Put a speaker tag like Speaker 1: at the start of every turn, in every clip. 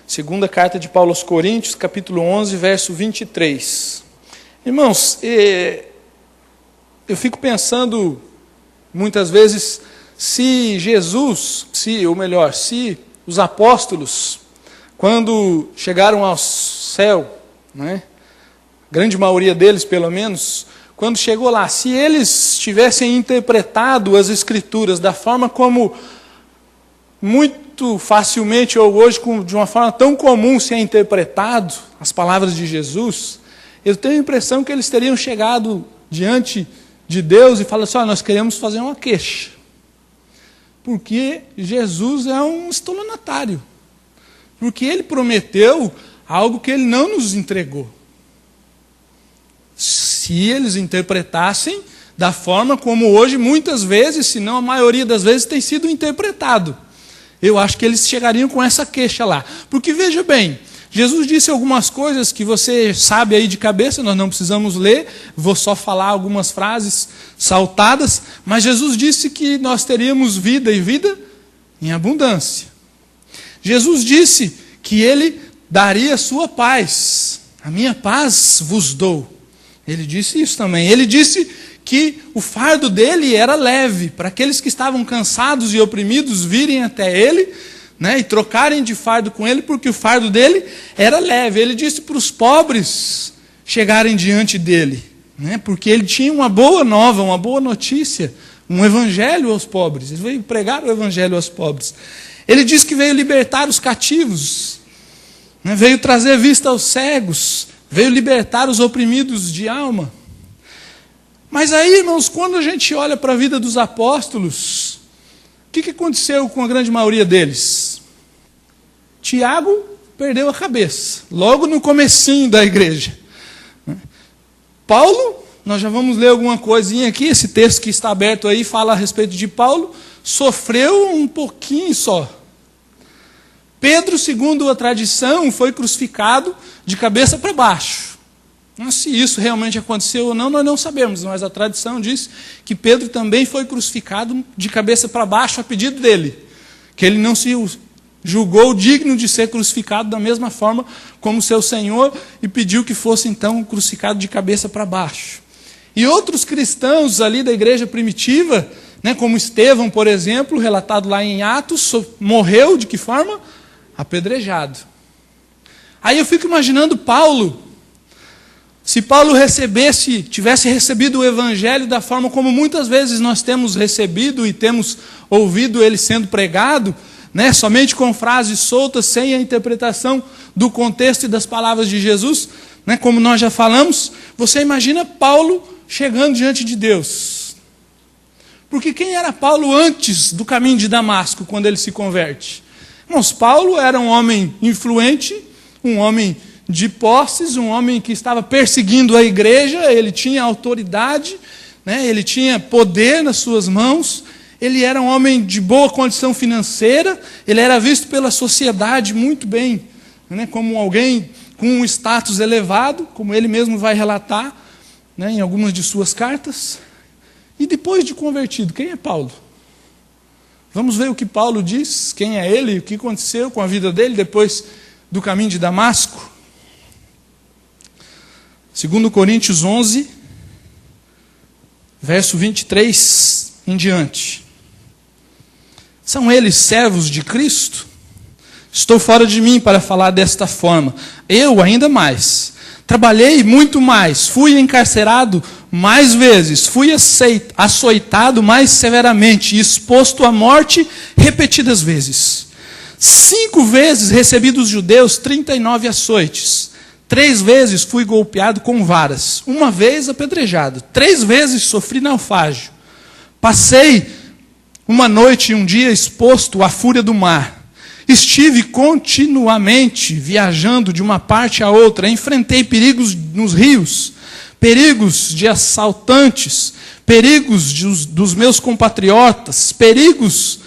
Speaker 1: Segunda carta de Paulo aos Coríntios, capítulo 11, verso 23. Irmãos, eu fico pensando muitas vezes se Jesus, se os apóstolos, quando chegaram ao céu, né, a grande maioria deles pelo menos, quando chegou lá, se eles tivessem interpretado as Escrituras da forma como muito facilmente ou hoje de uma forma tão comum se é interpretado as palavras de Jesus, eu tenho a impressão que eles teriam chegado diante de Deus e falado assim: nós queremos fazer uma queixa, porque Jesus é um estelionatário, porque ele prometeu algo que ele não nos entregou. Se eles interpretassem da forma como hoje muitas vezes, se não a maioria das vezes, tem sido interpretado, eu acho que eles chegariam com essa queixa lá. Porque veja bem, Jesus disse algumas coisas que você sabe aí de cabeça, nós não precisamos ler, vou só falar algumas frases saltadas, mas Jesus disse que nós teríamos vida e vida em abundância. Jesus disse que ele daria a sua paz, a minha paz vos dou. Ele disse isso também. Ele disse que o fardo dele era leve, para aqueles que estavam cansados e oprimidos virem até ele, né, e trocarem de fardo com ele, porque o fardo dele era leve. Ele disse para os pobres chegarem diante dele, né, porque ele tinha uma boa nova, uma boa notícia, um evangelho aos pobres. Ele veio pregar o evangelho aos pobres. Ele disse que veio libertar os cativos, né, veio trazer vista aos cegos, veio libertar os oprimidos de alma. Mas aí, irmãos, quando a gente olha para a vida dos apóstolos, o que aconteceu com a grande maioria deles? Tiago perdeu a cabeça, logo no comecinho da igreja. Paulo, nós já vamos ler alguma coisinha aqui, esse texto que está aberto aí fala a respeito de Paulo, sofreu um pouquinho só. Pedro, segundo a tradição, foi crucificado de cabeça para baixo. Se isso realmente aconteceu ou não, nós não sabemos, mas a tradição diz que Pedro também foi crucificado de cabeça para baixo a pedido dele, que ele não se julgou digno de ser crucificado da mesma forma como seu Senhor e pediu que fosse então crucificado de cabeça para baixo. E outros cristãos ali da igreja primitiva, né, como Estevão, por exemplo, relatado lá em Atos, morreu de que forma? Apedrejado. Aí eu fico imaginando Paulo. Se Paulo tivesse recebido o evangelho da forma como muitas vezes nós temos recebido e temos ouvido ele sendo pregado, né, somente com frases soltas, sem a interpretação do contexto e das palavras de Jesus, né, como nós já falamos, você imagina Paulo chegando diante de Deus. Porque quem era Paulo antes do caminho de Damasco, quando ele se converte? Irmãos, Paulo era um homem influente, um homem de posses, um homem que estava perseguindo a igreja, ele tinha autoridade, né, ele tinha poder nas suas mãos, ele era um homem de boa condição financeira, ele era visto pela sociedade muito bem, né, como alguém com um status elevado, como ele mesmo vai relatar, né, em algumas de suas cartas. E depois de convertido, quem é Paulo? Vamos ver o que Paulo diz, quem é ele, o que aconteceu com a vida dele depois do caminho de Damasco. 2 Coríntios 11, verso 23 em diante. São eles servos de Cristo? Estou fora de mim para falar desta forma. Eu ainda mais. Trabalhei muito mais, fui encarcerado mais vezes, fui açoitado mais severamente e exposto à morte repetidas vezes. 5 vezes recebi dos judeus 39 açoites. 3 vezes fui golpeado com varas. 1 vez apedrejado. 3 vezes sofri naufrágio. Passei uma noite e um dia exposto à fúria do mar. Estive continuamente viajando de uma parte a outra. Enfrentei perigos nos rios, perigos de assaltantes, perigos dos meus compatriotas, perigos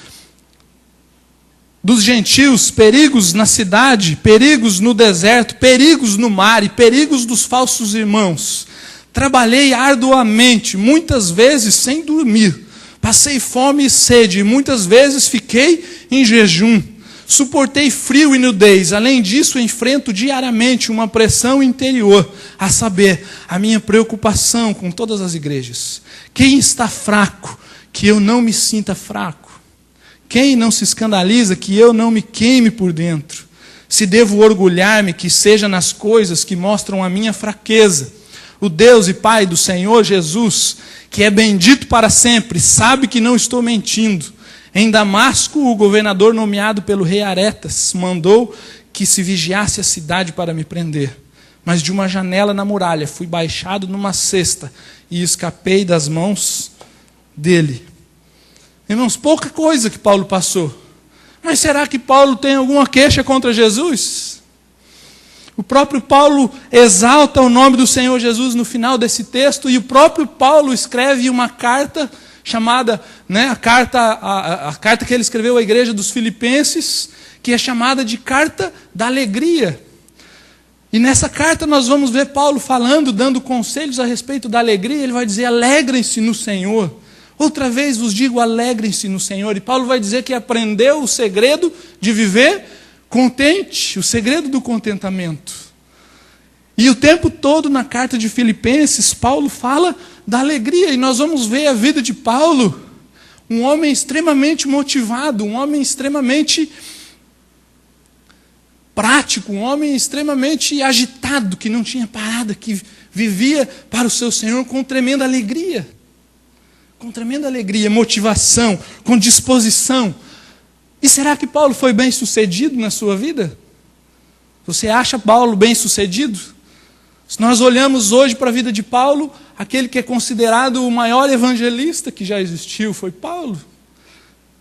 Speaker 1: dos gentios, perigos na cidade, perigos no deserto, perigos no mar e perigos dos falsos irmãos. Trabalhei arduamente, muitas vezes sem dormir. Passei fome e sede, e muitas vezes fiquei em jejum. Suportei frio e nudez. Além disso, enfrento diariamente uma pressão interior, a saber, a minha preocupação com todas as igrejas. Quem está fraco, que eu não me sinta fraco? Quem não se escandaliza, que eu não me queime por dentro? Se devo orgulhar-me, que seja nas coisas que mostram a minha fraqueza. O Deus e Pai do Senhor Jesus, que é bendito para sempre, sabe que não estou mentindo. Em Damasco, o governador nomeado pelo rei Aretas mandou que se vigiasse a cidade para me prender. Mas de uma janela na muralha fui baixado numa cesta e escapei das mãos dele. Irmãos, pouca coisa que Paulo passou. Mas será que Paulo tem alguma queixa contra Jesus? O próprio Paulo exalta o nome do Senhor Jesus no final desse texto, e o próprio Paulo escreve uma carta chamada, a carta que ele escreveu à igreja dos Filipenses, que é chamada de Carta da Alegria. E nessa carta nós vamos ver Paulo falando, dando conselhos a respeito da alegria. Ele vai dizer: alegrem-se no Senhor. Outra vez vos digo, alegrem-se no Senhor. E Paulo vai dizer que aprendeu o segredo de viver contente, o segredo do contentamento. E o tempo todo na carta de Filipenses, Paulo fala da alegria. E nós vamos ver a vida de Paulo, um homem extremamente motivado, um homem extremamente prático, um homem extremamente agitado, que não tinha parada, que vivia para o seu Senhor com tremenda alegria. Com tremenda alegria, motivação, com disposição. E será que Paulo foi bem sucedido na sua vida? Você acha Paulo bem sucedido? Se nós olhamos hoje para a vida de Paulo, aquele que é considerado o maior evangelista que já existiu foi Paulo.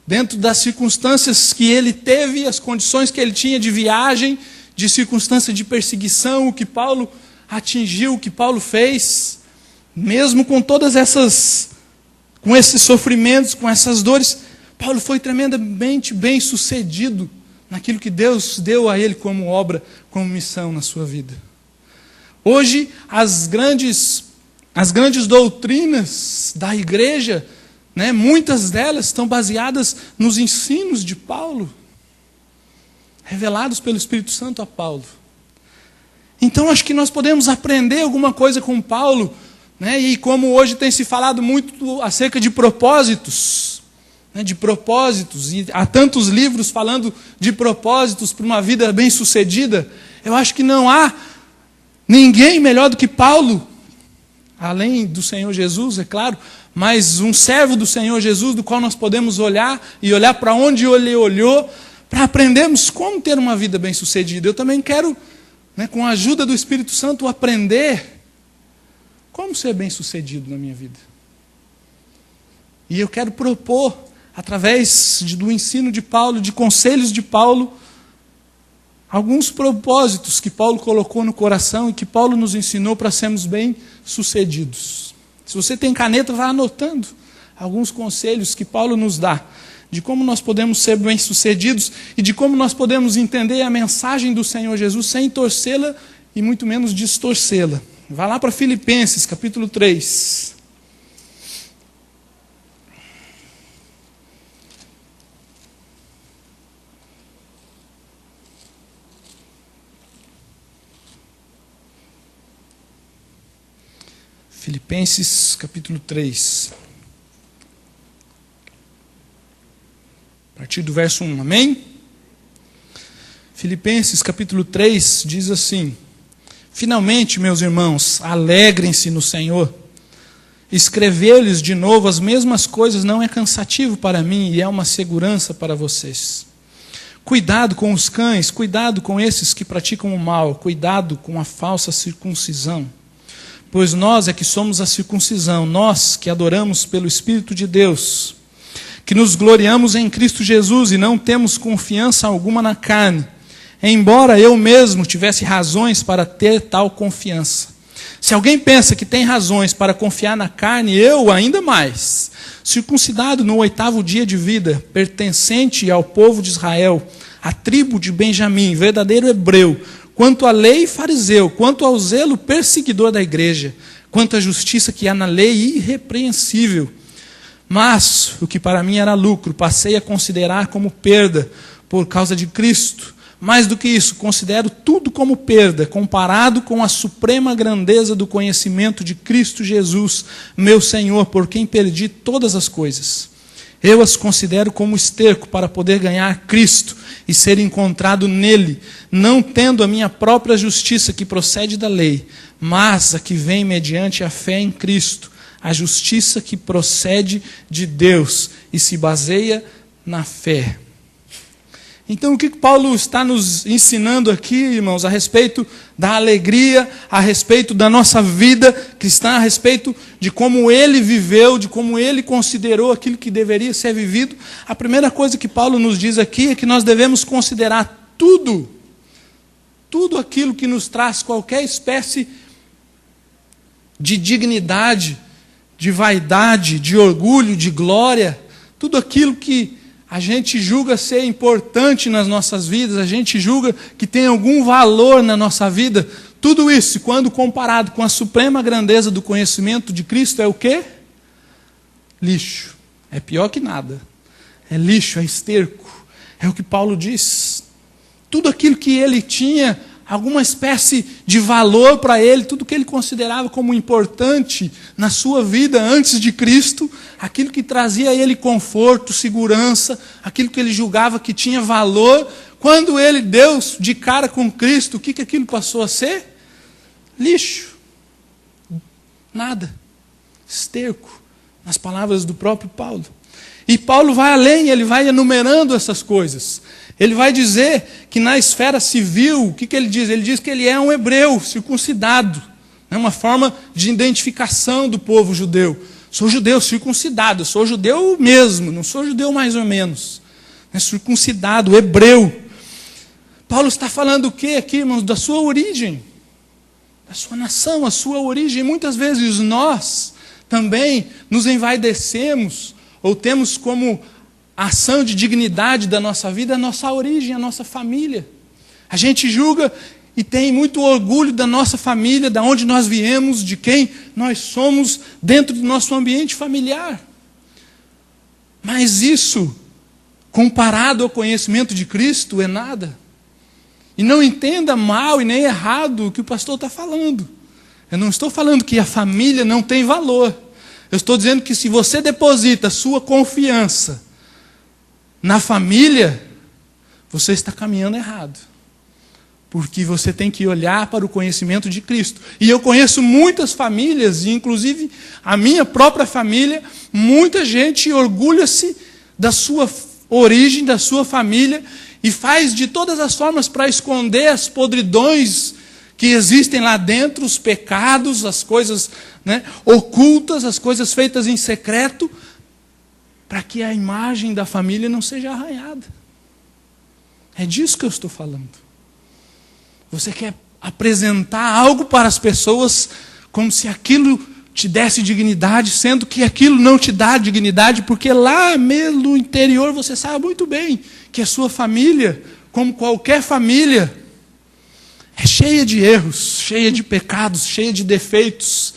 Speaker 1: Dentro das circunstâncias que ele teve, as condições que ele tinha de viagem, de circunstância de perseguição, o que Paulo atingiu, o que Paulo fez, mesmo com todas essas, com esses sofrimentos, com essas dores, Paulo foi tremendamente bem sucedido naquilo que Deus deu a ele como obra, como missão na sua vida. Hoje, as grandes doutrinas da igreja, muitas delas estão baseadas nos ensinos de Paulo, revelados pelo Espírito Santo a Paulo. Então, acho que nós podemos aprender alguma coisa com Paulo, e como hoje tem se falado muito acerca de propósitos, e há tantos livros falando de propósitos para uma vida bem-sucedida, eu acho que não há ninguém melhor do que Paulo, além do Senhor Jesus, é claro, mas um servo do Senhor Jesus, do qual nós podemos olhar para onde ele olhou, para aprendermos como ter uma vida bem-sucedida. Eu também quero, com a ajuda do Espírito Santo, aprender como ser bem-sucedido na minha vida. E eu quero propor, através do ensino de Paulo, de conselhos de Paulo, alguns propósitos que Paulo colocou no coração e que Paulo nos ensinou para sermos bem-sucedidos. Se você tem caneta, vá anotando alguns conselhos que Paulo nos dá, de como nós podemos ser bem-sucedidos e de como nós podemos entender a mensagem do Senhor Jesus sem torcê-la e muito menos distorcê-la. Vá lá para Filipenses, capítulo 3. Filipenses capítulo 3. A partir do verso 1, amém? Filipenses capítulo 3 diz assim: finalmente, meus irmãos, alegrem-se no Senhor. Escrever-lhes de novo as mesmas coisas não é cansativo para mim e é uma segurança para vocês. Cuidado com os cães, cuidado com esses que praticam o mal, cuidado com a falsa circuncisão. Pois nós é que somos a circuncisão, nós que adoramos pelo Espírito de Deus, que nos gloriamos em Cristo Jesus e não temos confiança alguma na carne, embora eu mesmo tivesse razões para ter tal confiança. Se alguém pensa que tem razões para confiar na carne, eu ainda mais, circuncidado no 8º dia de vida, pertencente ao povo de Israel, a tribo de Benjamim, verdadeiro hebreu, quanto à lei, fariseu, quanto ao zelo, perseguidor da igreja, quanto à justiça que há na lei, irrepreensível. Mas o que para mim era lucro, passei a considerar como perda, por causa de Cristo. Mais do que isso, considero tudo como perda, comparado com a suprema grandeza do conhecimento de Cristo Jesus, meu Senhor, por quem perdi todas as coisas. Eu as considero como esterco para poder ganhar Cristo e ser encontrado nele, não tendo a minha própria justiça que procede da lei, mas a que vem mediante a fé em Cristo, a justiça que procede de Deus e se baseia na fé. Então, o que Paulo está nos ensinando aqui, irmãos, a respeito da alegria, a respeito da nossa vida cristã, a respeito de como ele viveu, de como ele considerou aquilo que deveria ser vivido? A primeira coisa que Paulo nos diz aqui é que nós devemos considerar tudo aquilo que nos traz qualquer espécie de dignidade, de vaidade, de orgulho, de glória, tudo aquilo que a gente julga ser importante nas nossas vidas, a gente julga que tem algum valor na nossa vida, tudo isso, quando comparado com a suprema grandeza do conhecimento de Cristo, é o quê? Lixo. É pior que nada. É lixo, é esterco. É o que Paulo diz. Tudo aquilo que ele tinha, alguma espécie de valor para ele, tudo que ele considerava como importante na sua vida antes de Cristo, aquilo que trazia a ele conforto, segurança, aquilo que ele julgava que tinha valor, quando ele deu de cara com Cristo, o que aquilo passou a ser? Lixo. Nada. Esterco. Nas palavras do próprio Paulo. E Paulo vai além, ele vai enumerando essas coisas. Ele vai dizer que na esfera civil, o que ele diz? Ele diz que ele é um hebreu circuncidado. É uma forma de identificação do povo judeu. Sou judeu circuncidado, sou judeu mesmo, não sou judeu mais ou menos. É circuncidado, hebreu. Paulo está falando o quê aqui, irmãos? Da sua origem, da sua nação, a sua origem. Muitas vezes nós também nos envaidecemos, ou temos como ação de dignidade da nossa vida a nossa origem, a nossa família. A gente julga e tem muito orgulho da nossa família, de onde nós viemos, de quem nós somos dentro do nosso ambiente familiar. Mas isso, comparado ao conhecimento de Cristo, é nada. E não entenda mal e nem errado o que o pastor está falando. Eu não estou falando que a família não tem valor. Eu estou dizendo que se você deposita a sua confiança na família, você está caminhando errado. Porque você tem que olhar para o conhecimento de Cristo. E eu conheço muitas famílias, inclusive a minha própria família, muita gente orgulha-se da sua origem, da sua família, e faz de todas as formas para esconder as podridões que existem lá dentro, os pecados, as coisas ocultas, as coisas feitas em secreto, para que a imagem da família não seja arranhada. É disso que eu estou falando. Você quer apresentar algo para as pessoas como se aquilo te desse dignidade, sendo que aquilo não te dá dignidade, porque lá mesmo no interior você sabe muito bem que a sua família, como qualquer família, é cheia de erros, cheia de pecados, cheia de defeitos.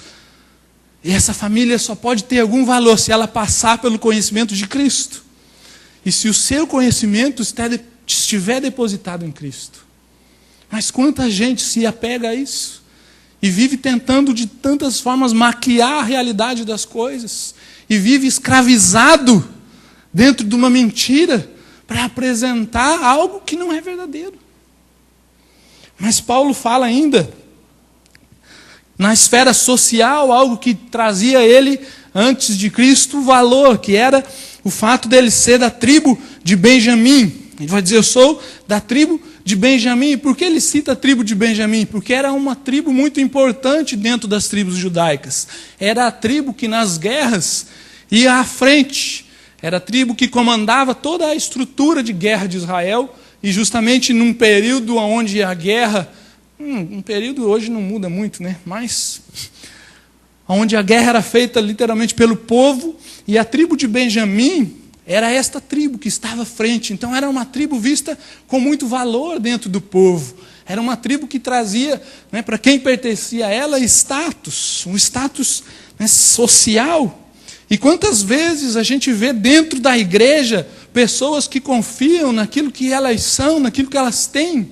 Speaker 1: E essa família só pode ter algum valor se ela passar pelo conhecimento de Cristo. E se o seu conhecimento estiver depositado em Cristo. Mas quanta gente se apega a isso e vive tentando de tantas formas maquiar a realidade das coisas e vive escravizado dentro de uma mentira para apresentar algo que não é verdadeiro. Mas Paulo fala ainda na esfera social, algo que trazia ele antes de Cristo valor, que era o fato dele ser da tribo de Benjamim. Ele vai dizer, eu sou da tribo de Benjamim. Por que ele cita a tribo de Benjamim? Porque era uma tribo muito importante dentro das tribos judaicas. Era a tribo que nas guerras ia à frente. Era a tribo que comandava toda a estrutura de guerra de Israel. E justamente num período onde a guerra... um período hoje não muda muito, né? Mas... onde a guerra era feita literalmente pelo povo. E a tribo de Benjamim... era esta tribo que estava à frente. Então era uma tribo vista com muito valor dentro do povo. Era uma tribo que trazia, para quem pertencia a ela, status. Um status social. E quantas vezes a gente vê dentro da igreja pessoas que confiam naquilo que elas são, naquilo que elas têm,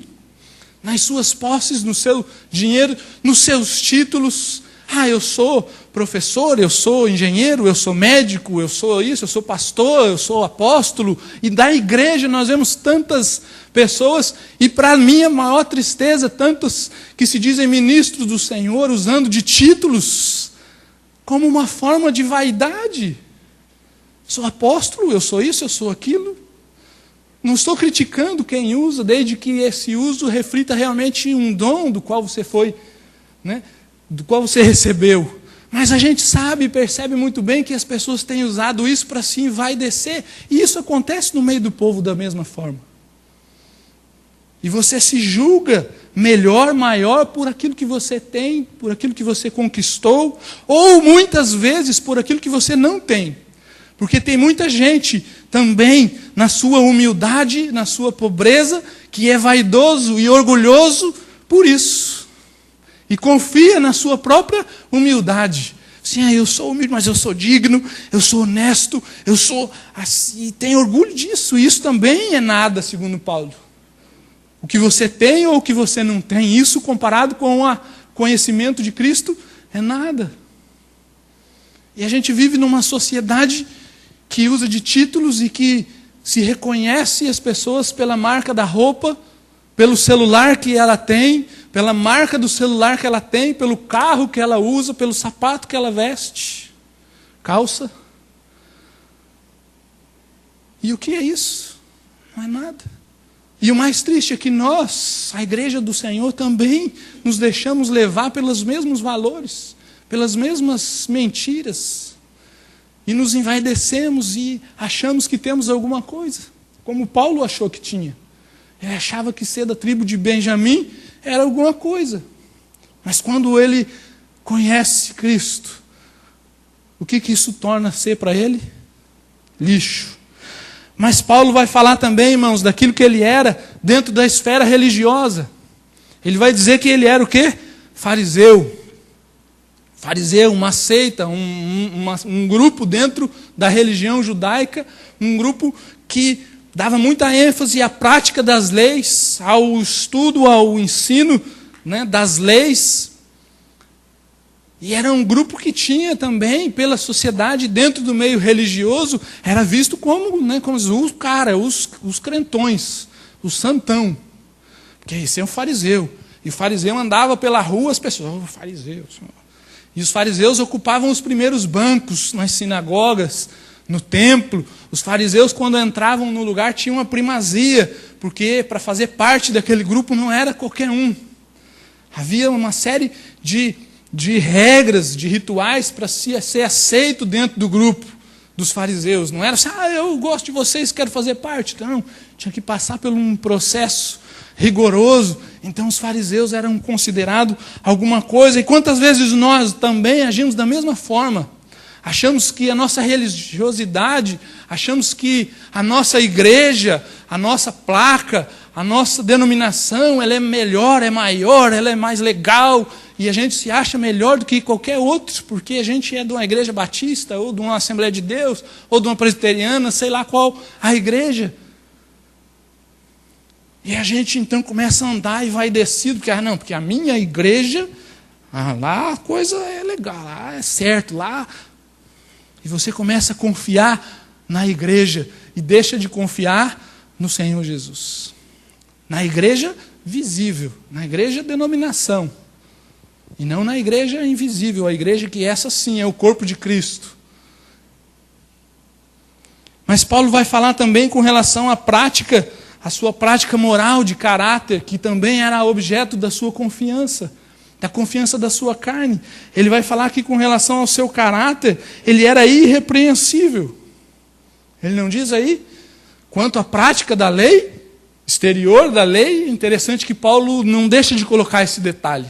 Speaker 1: nas suas posses, no seu dinheiro, nos seus títulos. Eu sou professor, eu sou engenheiro, eu sou médico, eu sou isso, eu sou pastor, eu sou apóstolo. E da igreja nós vemos tantas pessoas, e para mim a maior tristeza, tantos que se dizem ministros do Senhor, usando de títulos como uma forma de vaidade. Sou apóstolo, eu sou isso, eu sou aquilo. Não estou criticando quem usa, desde que esse uso reflita realmente um dom do qual você foi, do qual você recebeu. Mas a gente sabe e percebe muito bem que as pessoas têm usado isso para se envaidecer. E isso acontece no meio do povo da mesma forma. E você se julga melhor, maior por aquilo que você tem, por aquilo que você conquistou, ou muitas vezes por aquilo que você não tem. Porque tem muita gente também na sua humildade, na sua pobreza, que é vaidoso e orgulhoso por isso. E confia na sua própria humildade. Sim, eu sou humilde, mas eu sou digno, eu sou honesto, eu sou assim, e tem orgulho disso. E isso também é nada, segundo Paulo. O que você tem ou o que você não tem, isso comparado com o conhecimento de Cristo, é nada. E a gente vive numa sociedade que usa de títulos e que se reconhece as pessoas pela marca da roupa, pelo celular que ela tem, pela marca do celular que ela tem, pelo carro que ela usa, pelo sapato que ela veste, calça. E o que é isso? Não é nada. E o mais triste é que nós, a igreja do Senhor, também nos deixamos levar pelos mesmos valores, pelas mesmas mentiras. E nos envaidecemos e achamos que temos alguma coisa, como Paulo achou que tinha. Ele achava que ser da tribo de Benjamim era alguma coisa. Mas quando ele conhece Cristo, o que isso torna ser para ele? Lixo. Mas Paulo vai falar também, irmãos, daquilo que ele era dentro da esfera religiosa. Ele vai dizer que ele era o quê? Fariseu. Fariseu, uma seita, um grupo dentro da religião judaica, um grupo que dava muita ênfase à prática das leis, ao estudo, ao ensino das leis. E era um grupo que tinha também, pela sociedade, dentro do meio religioso, era visto como os crentões, o santão. Porque esse é um fariseu. E o fariseu andava pela rua, as pessoas, fariseu. E os fariseus ocupavam os primeiros bancos nas sinagogas, no templo. Os fariseus, quando entravam no lugar, tinham uma primazia, porque para fazer parte daquele grupo não era qualquer um. Havia uma série de regras, de rituais para ser aceito dentro do grupo dos fariseus. Não era assim, eu gosto de vocês, quero fazer parte. Não, tinha que passar por um processo rigoroso. Então os fariseus eram considerados alguma coisa. E quantas vezes nós também agimos da mesma forma? Achamos que a nossa religiosidade, achamos que a nossa igreja, a nossa placa, a nossa denominação, ela é melhor, é maior, ela é mais legal, e a gente se acha melhor do que qualquer outro, porque a gente é de uma igreja batista, ou de uma Assembleia de Deus, ou de uma presbiteriana, sei lá qual a igreja. E a gente então começa a andar envaidecido, porque a minha igreja, lá a coisa é legal, lá é certo, lá... E você começa a confiar na igreja e deixa de confiar no Senhor Jesus. Na igreja visível, na igreja denominação. E não na igreja invisível, a igreja que essa sim é o corpo de Cristo. Mas Paulo vai falar também com relação à prática, a sua prática moral de caráter, que também era objeto da sua confiança. Da confiança da sua carne. Ele vai falar que com relação ao seu caráter, ele era irrepreensível. Ele não diz aí, quanto à prática da lei, exterior da lei, interessante que Paulo não deixa de colocar esse detalhe.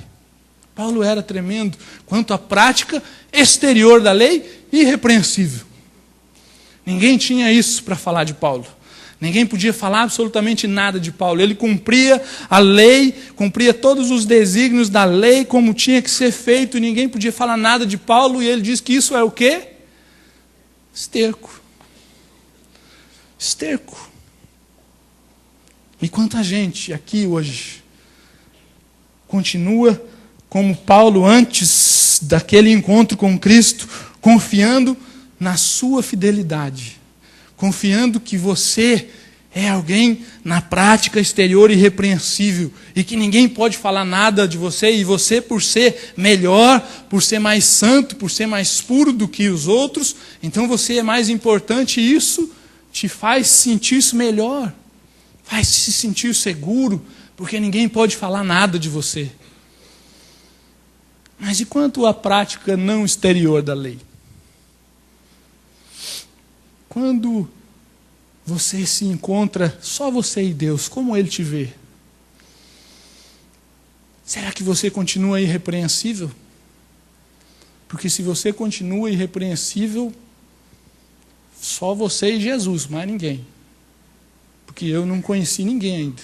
Speaker 1: Paulo era tremendo. Quanto à prática exterior da lei, irrepreensível. Ninguém tinha isso para falar de Paulo. Ninguém podia falar absolutamente nada de Paulo. Ele cumpria a lei, cumpria todos os desígnios da lei, como tinha que ser feito, e ninguém podia falar nada de Paulo, e ele diz que isso é o quê? Esterco. esterco. E quanta gente aqui hoje continua como Paulo antes daquele encontro com Cristo, confiando na sua fidelidade, confiando que você é alguém na prática exterior irrepreensível e que ninguém pode falar nada de você, e você, por ser melhor, por ser mais santo, por ser mais puro do que os outros, então você é mais importante, e isso te faz sentir-se melhor, faz se sentir seguro, porque ninguém pode falar nada de você. Mas e quanto à prática não exterior da lei? Quando você se encontra só você e Deus, como Ele te vê? Será que você continua irrepreensível? Porque se você continua irrepreensível, só você e Jesus, mais ninguém. Porque eu não conheci ninguém ainda.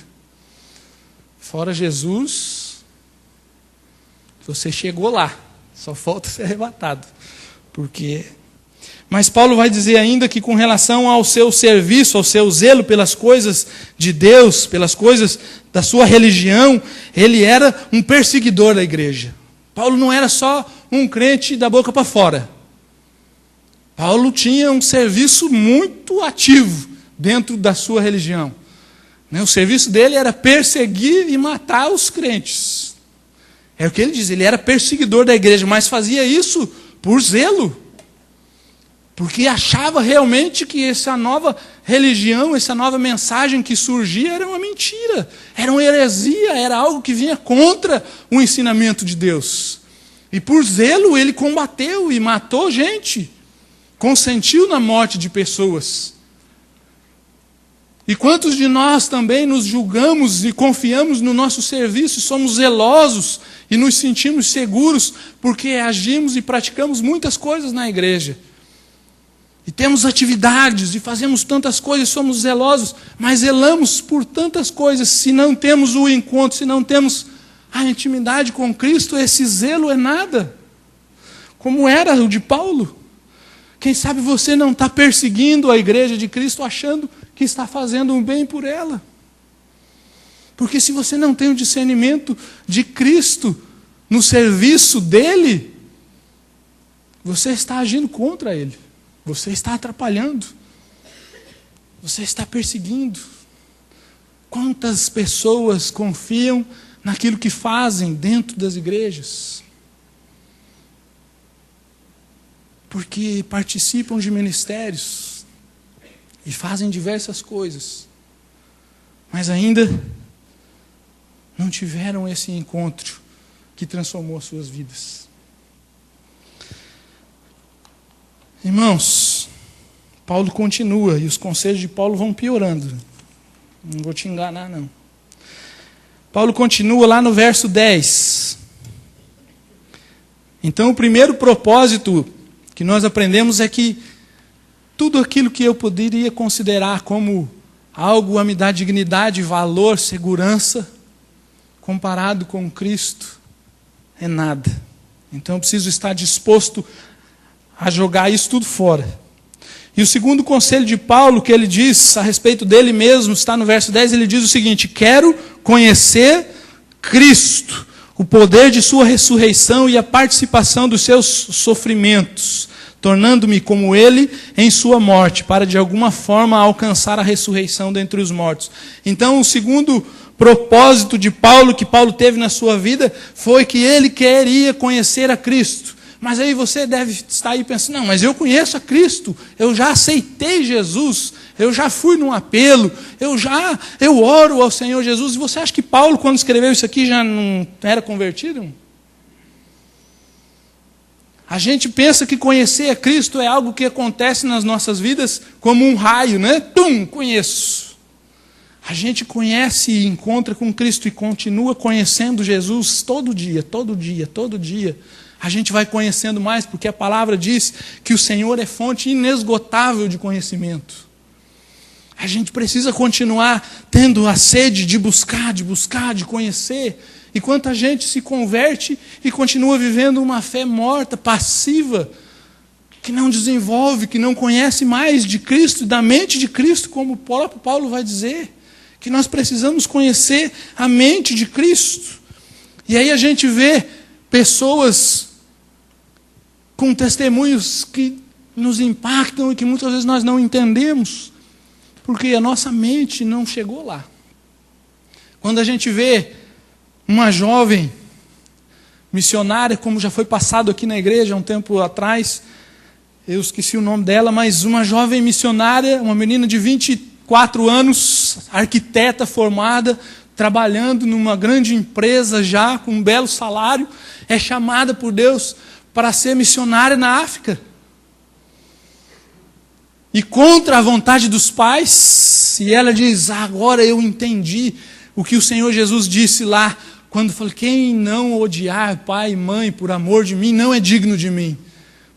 Speaker 1: Fora Jesus, você chegou lá, só falta ser arrebatado. Mas Paulo vai dizer ainda que com relação ao seu serviço, ao seu zelo pelas coisas de Deus, pelas coisas da sua religião, ele era um perseguidor da igreja. Paulo não era só um crente da boca para fora. Paulo tinha um serviço muito ativo dentro da sua religião. O serviço dele era perseguir e matar os crentes. É o que ele diz, ele era perseguidor da igreja, mas fazia isso por zelo. Porque achava realmente que essa nova religião, essa nova mensagem que surgia era uma mentira, era uma heresia, era algo que vinha contra o ensinamento de Deus. E por zelo ele combateu e matou gente, consentiu na morte de pessoas. E quantos de nós também nos julgamos e confiamos no nosso serviço, somos zelosos e nos sentimos seguros porque agimos e praticamos muitas coisas na igreja. E temos atividades e fazemos tantas coisas, somos zelosos, mas zelamos por tantas coisas. Se não temos o encontro, se não temos a intimidade com Cristo, esse zelo é nada. Como era o de Paulo. Quem sabe você não está perseguindo a igreja de Cristo, achando que está fazendo um bem por ela. Porque se você não tem o discernimento de Cristo no serviço dele, você está agindo contra ele. Você está atrapalhando. Você está perseguindo. Quantas pessoas confiam naquilo que fazem dentro das igrejas? Porque participam de ministérios e fazem diversas coisas, mas ainda não tiveram esse encontro que transformou as suas vidas. Irmãos, Paulo continua, e os conselhos de Paulo vão piorando. Não vou te enganar, não. Paulo continua lá no verso 10. Então, o primeiro propósito que nós aprendemos é que tudo aquilo que eu poderia considerar como algo a me dar dignidade, valor, segurança, comparado com Cristo, é nada. Então, eu preciso estar disposto a jogar isso tudo fora. E o segundo conselho de Paulo, que ele diz a respeito dele mesmo, está no verso 10, ele diz o seguinte: quero conhecer Cristo, o poder de sua ressurreição e a participação dos seus sofrimentos, tornando-me como ele em sua morte, para de alguma forma alcançar a ressurreição dentre os mortos. Então, o segundo propósito de Paulo, que Paulo teve na sua vida, foi que ele queria conhecer a Cristo. Mas aí você deve estar aí pensando, não, mas eu conheço a Cristo, eu já aceitei Jesus, eu já fui num apelo, eu oro ao Senhor Jesus. E você acha que Paulo, quando escreveu isso aqui, já não era convertido? A gente pensa que conhecer a Cristo é algo que acontece nas nossas vidas como um raio, né? Tum, conheço. A gente conhece e encontra com Cristo e continua conhecendo Jesus todo dia, todo dia, todo dia. A gente vai conhecendo mais, porque a palavra diz que o Senhor é fonte inesgotável de conhecimento. A gente precisa continuar tendo a sede de buscar, de conhecer. E quanta gente se converte e continua vivendo uma fé morta, passiva, que não desenvolve, que não conhece mais de Cristo, da mente de Cristo, como o próprio Paulo vai dizer, que nós precisamos conhecer a mente de Cristo. E aí a gente vê pessoas com testemunhos que nos impactam e que muitas vezes nós não entendemos, porque a nossa mente não chegou lá. Quando a gente vê uma jovem missionária, como já foi passado aqui na igreja há um tempo atrás, eu esqueci o nome dela, mas uma jovem missionária, uma menina de 24 anos, arquiteta formada, trabalhando numa grande empresa já, com um belo salário, é chamada por Deus para ser missionária na África. E contra a vontade dos pais, e ela diz, agora eu entendi o que o Senhor Jesus disse lá, quando falou, quem não odiar pai e mãe por amor de mim, não é digno de mim.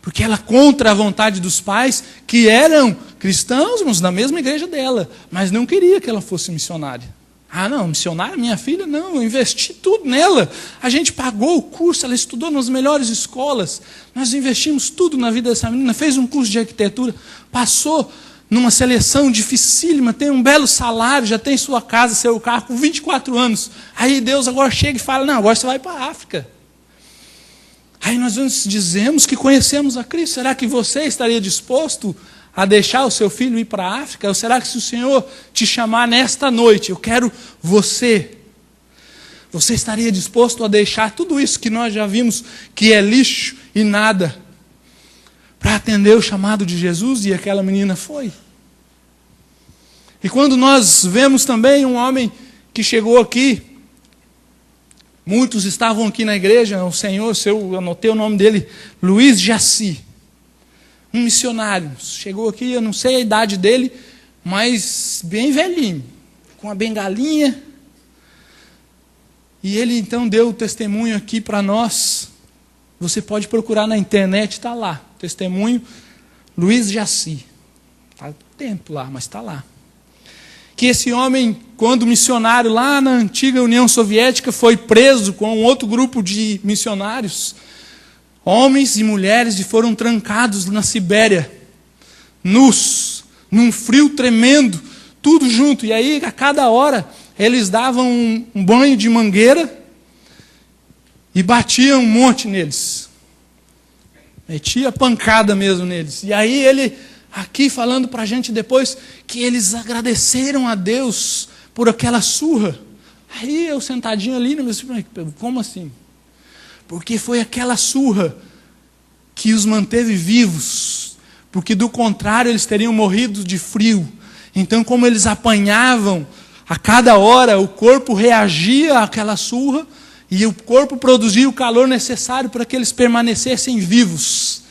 Speaker 1: Porque ela contra a vontade dos pais, que eram cristãos, mas na mesma igreja dela, mas não queria que ela fosse missionária. Ah, não, missionária, minha filha, não, eu investi tudo nela. A gente pagou o curso, ela estudou nas melhores escolas. Nós investimos tudo na vida dessa menina, fez um curso de arquitetura, passou numa seleção dificílima, tem um belo salário, já tem sua casa, seu carro, com 24 anos. Aí Deus agora chega e fala, não, agora você vai para a África. Aí nós dizemos que conhecemos a Cristo. Será que você estaria disposto a deixar o seu filho ir para a África? Ou será que se o Senhor te chamar nesta noite, eu quero você estaria disposto a deixar tudo isso que nós já vimos que é lixo e nada, para atender o chamado de Jesus? E aquela menina foi. E quando nós vemos também um homem que chegou aqui, muitos estavam aqui na igreja, o Senhor, eu anotei o nome dele, Luiz Jaci, um missionário, chegou aqui, eu não sei a idade dele, mas bem velhinho, com a bengalinha, e ele então deu o testemunho aqui para nós. Você pode procurar na internet, está lá, testemunho Luiz Jaci, está tempo lá, mas está lá. Que esse homem, quando missionário lá na antiga União Soviética, foi preso com um outro grupo de missionários, homens e mulheres, e foram trancados na Sibéria, nus, num frio tremendo, tudo junto. E aí, a cada hora, eles davam um banho de mangueira e batiam um monte neles. Metia pancada mesmo neles. E aí ele, aqui falando para a gente depois, que eles agradeceram a Deus por aquela surra. Aí eu sentadinho ali, como assim? Porque foi aquela surra que os manteve vivos, porque do contrário eles teriam morrido de frio. Então, como eles apanhavam, a cada hora o corpo reagia àquela surra, e o corpo produzia o calor necessário para que eles permanecessem vivos.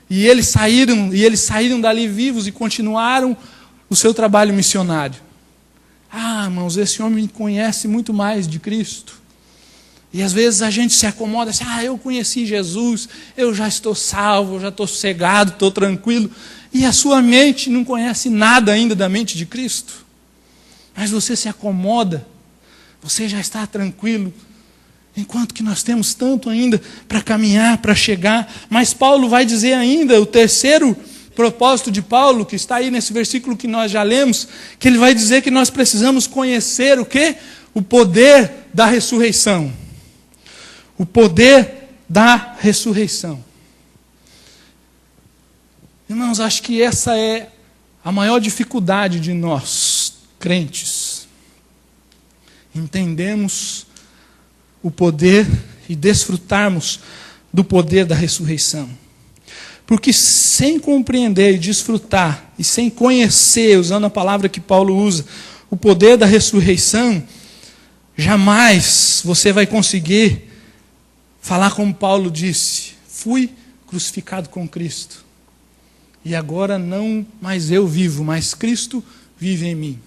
Speaker 1: E eles saíram dali vivos e continuaram o seu trabalho missionário. Ah, irmãos, esse homem conhece muito mais de Cristo. E às vezes a gente se acomoda assim, eu conheci Jesus, eu já estou salvo, eu já estou sossegado, estou tranquilo. E a sua mente não conhece nada ainda da mente de Cristo. Mas você se acomoda, você já está tranquilo, enquanto que nós temos tanto ainda para caminhar, para chegar. Mas Paulo vai dizer ainda, o terceiro propósito de Paulo, que está aí nesse versículo que nós já lemos, que ele vai dizer que nós precisamos conhecer o quê? O poder da ressurreição. O poder da ressurreição. Irmãos, acho que essa é a maior dificuldade de nós, crentes. Entendemos o poder e desfrutarmos do poder da ressurreição. Porque sem compreender e desfrutar, e sem conhecer, usando a palavra que Paulo usa, o poder da ressurreição, jamais você vai conseguir falar como Paulo disse, fui crucificado com Cristo. E agora não mais eu vivo, mas Cristo vive em mim.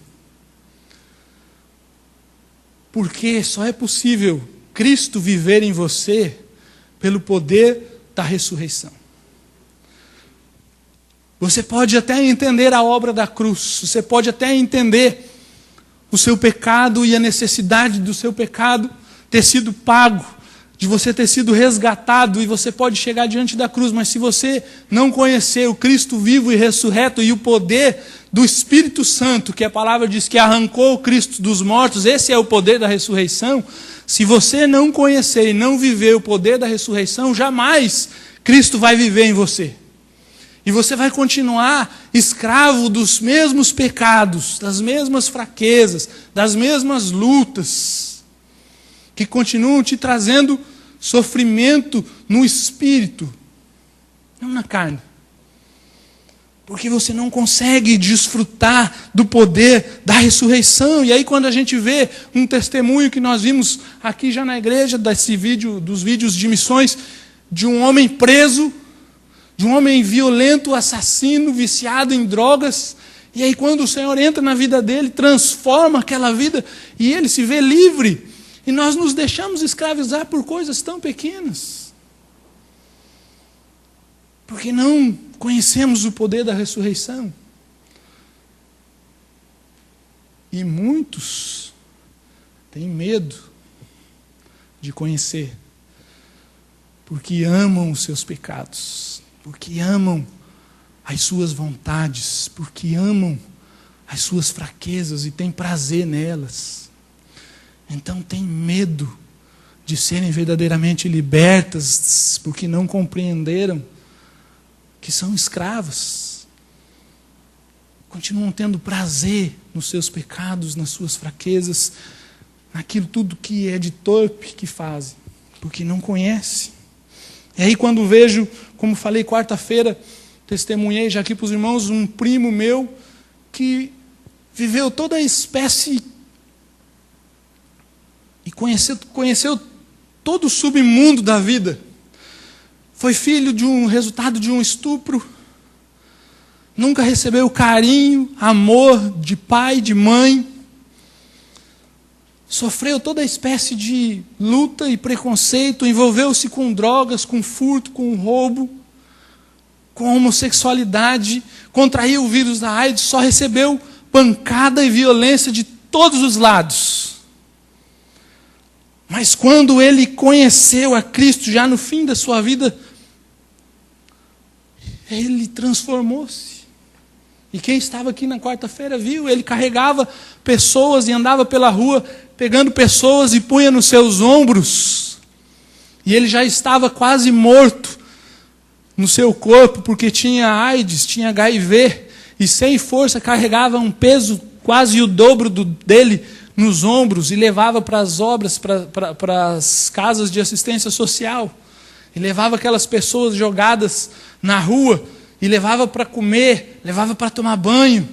Speaker 1: Porque só é possível Cristo viver em você pelo poder da ressurreição. Você pode até entender a obra da cruz, você pode até entender o seu pecado e a necessidade do seu pecado ter sido pago de você ter sido resgatado, e você pode chegar diante da cruz, mas se você não conhecer o Cristo vivo e ressurreto e o poder do Espírito Santo, que a palavra diz que arrancou o Cristo dos mortos, esse é o poder da ressurreição. Se você não conhecer e não viver o poder da ressurreição, jamais Cristo vai viver em você. E você vai continuar escravo dos mesmos pecados, das mesmas fraquezas, das mesmas lutas, que continuam te trazendo sofrimento no espírito, não na carne. Porque você não consegue desfrutar do poder da ressurreição. E aí quando a gente vê um testemunho que nós vimos aqui já na igreja, dos vídeos de missões, de um homem preso, de um homem violento, assassino, viciado em drogas, e aí quando o Senhor entra na vida dele, transforma aquela vida, e ele se vê livre. E nós nos deixamos escravizar por coisas tão pequenas. Porque não conhecemos o poder da ressurreição. E muitos têm medo de conhecer. Porque amam os seus pecados. Porque amam as suas vontades. Porque amam as suas fraquezas e têm prazer nelas. Então tem medo de serem verdadeiramente libertas, porque não compreenderam que são escravas. Continuam tendo prazer nos seus pecados, nas suas fraquezas, naquilo tudo que é de torpe que fazem, porque não conhecem. E aí quando vejo, como falei quarta-feira, testemunhei já aqui para os irmãos, um primo meu que viveu toda a espécie e conheceu todo o submundo da vida. Foi filho de um resultado de um estupro. Nunca recebeu carinho, amor de pai, de mãe. Sofreu toda a espécie de luta e preconceito. Envolveu-se com drogas, com furto, com roubo, com homossexualidade. Contraiu o vírus da AIDS. Só recebeu pancada e violência de todos os lados. Mas quando ele conheceu a Cristo, já no fim da sua vida, ele transformou-se. E quem estava aqui na quarta-feira viu, ele carregava pessoas e andava pela rua, pegando pessoas e punha nos seus ombros. E ele já estava quase morto no seu corpo, porque tinha AIDS, tinha HIV, e sem força carregava um peso quase o dobro dele, nos ombros, e levava para as obras, para as casas de assistência social, e levava aquelas pessoas jogadas na rua, e levava para comer, levava para tomar banho.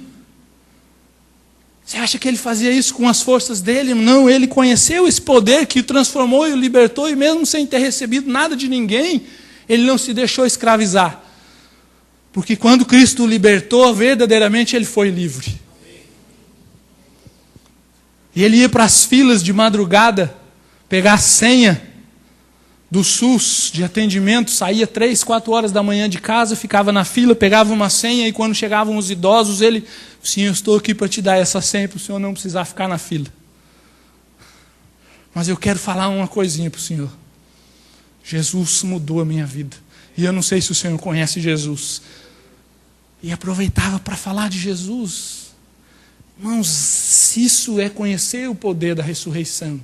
Speaker 1: Você acha que ele fazia isso com as forças dele? Não, ele conheceu esse poder que o transformou e o libertou, e mesmo sem ter recebido nada de ninguém, ele não se deixou escravizar. Porque quando Cristo o libertou, verdadeiramente ele foi livre. E ele ia para as filas de madrugada, pegar a senha do SUS de atendimento, saía 3, 4 horas da manhã de casa, ficava na fila, pegava uma senha, e quando chegavam os idosos, ele, sim, eu estou aqui para te dar essa senha, para o senhor não precisar ficar na fila. Mas eu quero falar uma coisinha para o senhor. Jesus mudou a minha vida. E eu não sei se o senhor conhece Jesus. E aproveitava para falar de Jesus. Irmãos, isso é conhecer o poder da ressurreição.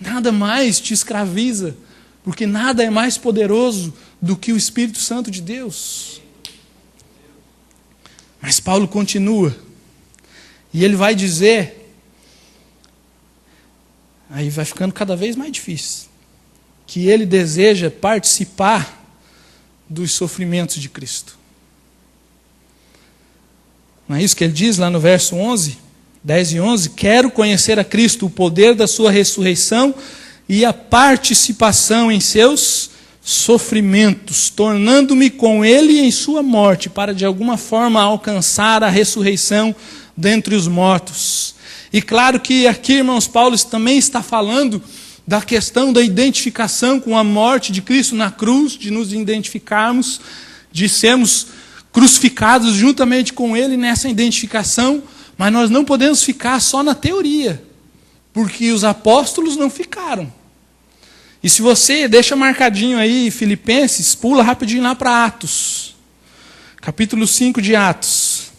Speaker 1: Nada mais te escraviza, porque nada é mais poderoso do que o Espírito Santo de Deus. Mas Paulo continua, e ele vai dizer, aí vai ficando cada vez mais difícil, que ele deseja participar dos sofrimentos de Cristo. Não é isso que ele diz lá no verso 11, 10 e 11? Quero conhecer a Cristo, o poder da sua ressurreição e a participação em seus sofrimentos, tornando-me com ele em sua morte, para de alguma forma alcançar a ressurreição dentre os mortos. E claro que aqui, irmãos, Paulo também está falando da questão da identificação com a morte de Cristo na cruz, de nos identificarmos, de sermos crucificados juntamente com ele nessa identificação, mas nós não podemos ficar só na teoria, porque os apóstolos não ficaram. E se você deixa marcadinho aí Filipenses, pula rapidinho lá para Atos. Capítulo 5 de Atos.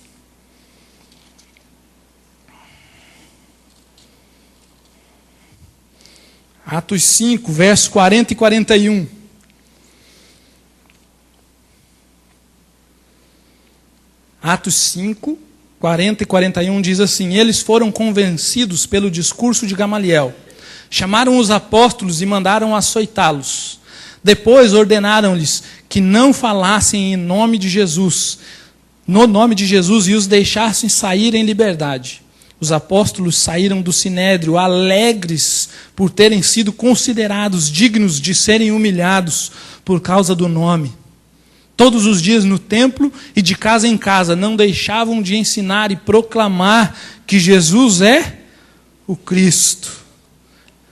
Speaker 1: Atos 5, versos 40 e 41. Atos 5, 40 e 41 diz assim: eles foram convencidos pelo discurso de Gamaliel. Chamaram os apóstolos e mandaram açoitá-los. Depois ordenaram-lhes que não falassem em nome de Jesus, no nome de Jesus, e os deixassem sair em liberdade. Os apóstolos saíram do sinédrio alegres por terem sido considerados dignos de serem humilhados por causa do nome. Todos os dias no templo e de casa em casa não deixavam de ensinar e proclamar que Jesus é o Cristo.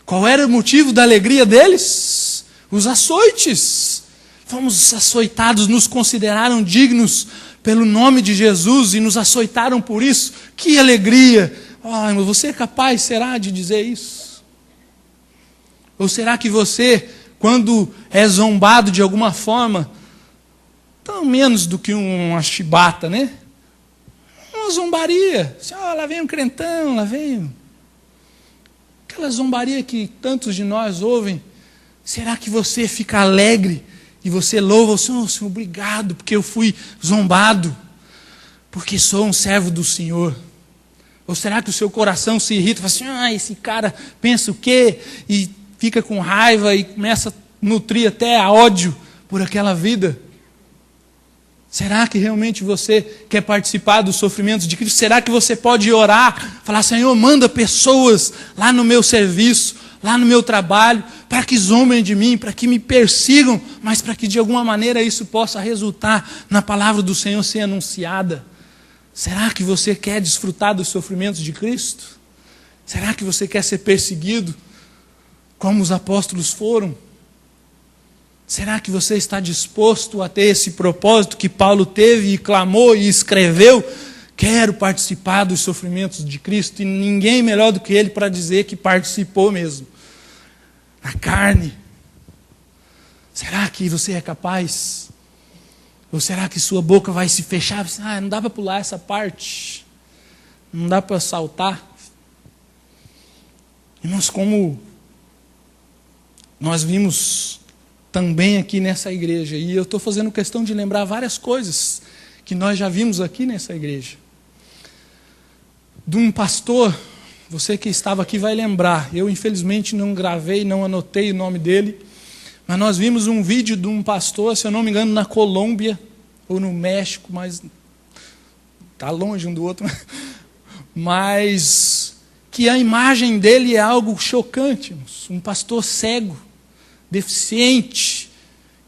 Speaker 1: Qual era o motivo da alegria deles? Os açoites. Fomos açoitados, nos consideraram dignos pelo nome de Jesus e nos açoitaram por isso. Que alegria! Mas você é capaz, será, de dizer isso? Ou será que você, quando é zombado de alguma forma, tão menos do que uma chibata, né? Uma zombaria. Lá vem um crentão, lá vem... Aquela zombaria que tantos de nós ouvem. Será que você fica alegre e você louva o Senhor? Senhor, obrigado, porque eu fui zombado, porque sou um servo do Senhor. Ou será que o seu coração se irrita e fala assim, esse cara pensa o quê? E fica com raiva e começa a nutrir até a ódio por aquela vida? Será que realmente você quer participar dos sofrimentos de Cristo? Será que você pode orar, falar, Senhor, manda pessoas lá no meu serviço, lá no meu trabalho, para que zombem de mim, para que me persigam, mas para que de alguma maneira isso possa resultar na palavra do Senhor ser anunciada? Será que você quer desfrutar dos sofrimentos de Cristo? Será que você quer ser perseguido como os apóstolos foram? Será que você está disposto a ter esse propósito que Paulo teve e clamou e escreveu? Quero participar dos sofrimentos de Cristo, e ninguém melhor do que ele para dizer que participou mesmo. Na carne. Será que você é capaz? Ou será que sua boca vai se fechar? Não dá para pular essa parte. Não dá para saltar. Irmãos, como nós vimos também aqui nessa igreja, e eu estou fazendo questão de lembrar várias coisas que nós já vimos aqui nessa igreja. De um pastor, você que estava aqui vai lembrar, eu infelizmente não gravei, não anotei o nome dele, mas nós vimos um vídeo de um pastor, se eu não me engano, na Colômbia, ou no México, mas está longe um do outro, mas que a imagem dele é algo chocante, um pastor cego, deficiente,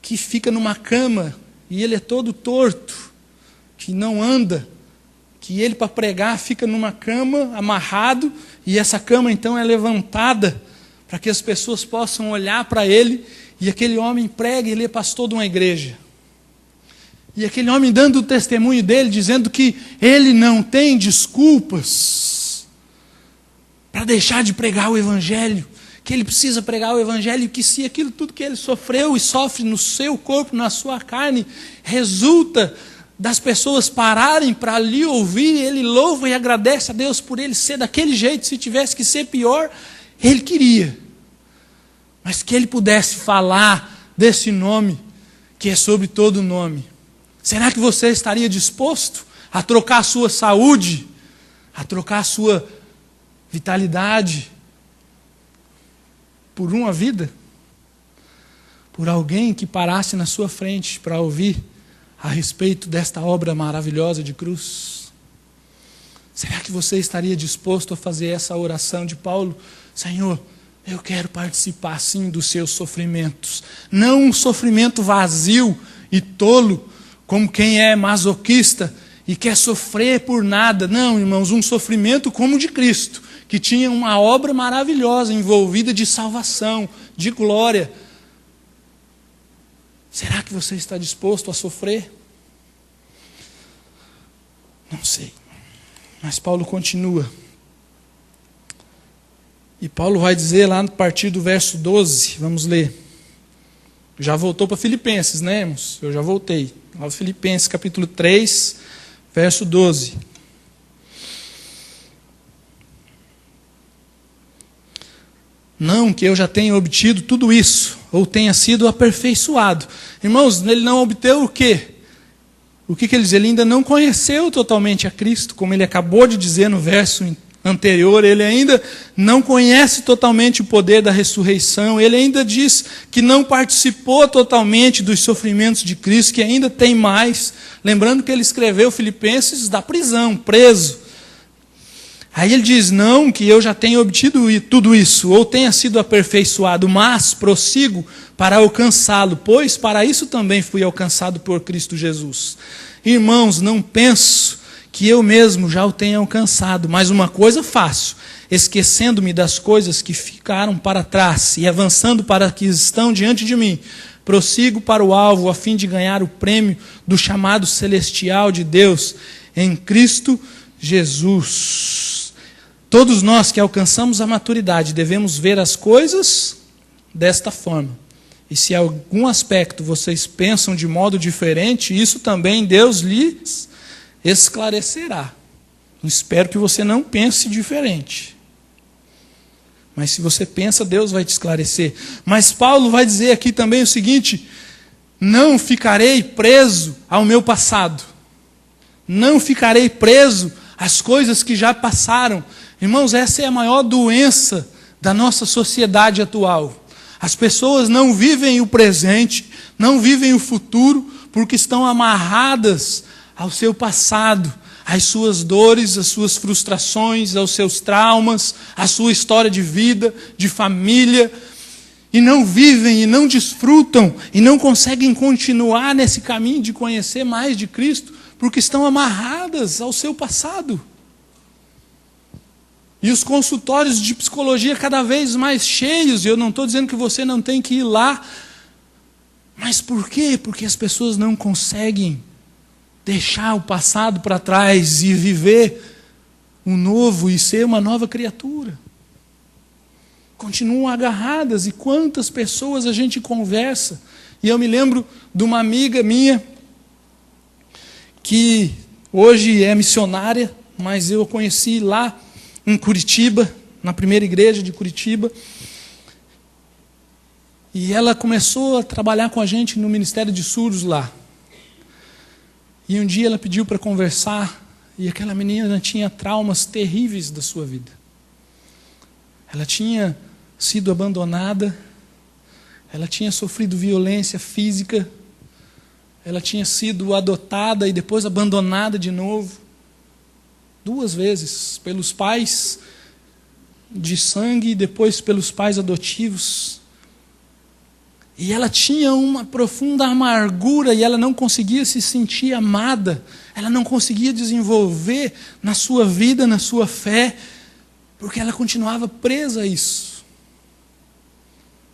Speaker 1: que fica numa cama, e ele é todo torto, que não anda, que ele para pregar fica numa cama, amarrado, e essa cama então é levantada, para que as pessoas possam olhar para ele, e aquele homem prega, ele é pastor de uma igreja. E aquele homem dando o testemunho dele, dizendo que ele não tem desculpas para deixar de pregar o evangelho, que ele precisa pregar o evangelho, que se aquilo tudo que ele sofreu e sofre no seu corpo, na sua carne, resulta das pessoas pararem para lhe ouvir, ele louva e agradece a Deus por ele ser daquele jeito. Se tivesse que ser pior, ele queria, mas que ele pudesse falar desse nome, que é sobre todo nome. Será que você estaria disposto a trocar a sua saúde, a trocar a sua vitalidade, por uma vida? Por alguém que parasse na sua frente para ouvir a respeito desta obra maravilhosa de cruz? Será que você estaria disposto a fazer essa oração de Paulo? Senhor, eu quero participar sim dos seus sofrimentos. Não um sofrimento vazio e tolo, como quem é masoquista e quer sofrer por nada. Não, irmãos, um sofrimento como o de Cristo, que tinha uma obra maravilhosa envolvida de salvação, de glória. Será que você está disposto a sofrer? Não sei. Mas Paulo continua. E Paulo vai dizer lá a partir do verso 12, vamos ler. Já voltou para Filipenses, né, irmãos? Eu já voltei. Lá Filipenses, capítulo 3, verso 12. Não que eu já tenha obtido tudo isso, ou tenha sido aperfeiçoado. Irmãos, ele não obteve o quê? O que ele diz? Ele ainda não conheceu totalmente a Cristo, como ele acabou de dizer no verso anterior, ele ainda não conhece totalmente o poder da ressurreição, ele ainda diz que não participou totalmente dos sofrimentos de Cristo, que ainda tem mais. Lembrando que ele escreveu Filipenses da prisão, preso. Aí ele diz, não que eu já tenha obtido tudo isso, ou tenha sido aperfeiçoado, mas prossigo para alcançá-lo, pois para isso também fui alcançado por Cristo Jesus. Irmãos, não penso que eu mesmo já o tenha alcançado, mas uma coisa faço, esquecendo-me das coisas que ficaram para trás e avançando para as que estão diante de mim, prossigo para o alvo a fim de ganhar o prêmio do chamado celestial de Deus em Cristo Jesus. Todos nós que alcançamos a maturidade devemos ver as coisas desta forma. E se em algum aspecto vocês pensam de modo diferente, isso também Deus lhes esclarecerá. Espero que você não pense diferente. Mas se você pensa, Deus vai te esclarecer. Mas Paulo vai dizer aqui também o seguinte: não ficarei preso ao meu passado. Não ficarei preso às coisas que já passaram. Irmãos, essa é a maior doença da nossa sociedade atual. As pessoas não vivem o presente, não vivem o futuro, porque estão amarradas ao seu passado, às suas dores, às suas frustrações, aos seus traumas, à sua história de vida, de família, e não vivem, e não desfrutam, e não conseguem continuar nesse caminho de conhecer mais de Cristo, porque estão amarradas ao seu passado. E os consultórios de psicologia cada vez mais cheios, e eu não estou dizendo que você não tem que ir lá, mas por quê? Porque as pessoas não conseguem deixar o passado para trás e viver o novo e ser uma nova criatura. Continuam agarradas, e quantas pessoas a gente conversa. E eu me lembro de uma amiga minha, que hoje é missionária, mas eu a conheci lá em Curitiba, na primeira igreja de Curitiba. E ela começou a trabalhar com a gente no Ministério de Surdos lá. E um dia ela pediu para conversar, e aquela menina tinha traumas terríveis da sua vida. Ela tinha sido abandonada, ela tinha sofrido violência física, ela tinha sido adotada e depois abandonada de novo, 2 vezes, pelos pais de sangue e depois pelos pais adotivos. E ela tinha uma profunda amargura e ela não conseguia se sentir amada, ela não conseguia desenvolver na sua vida, na sua fé, porque ela continuava presa a isso.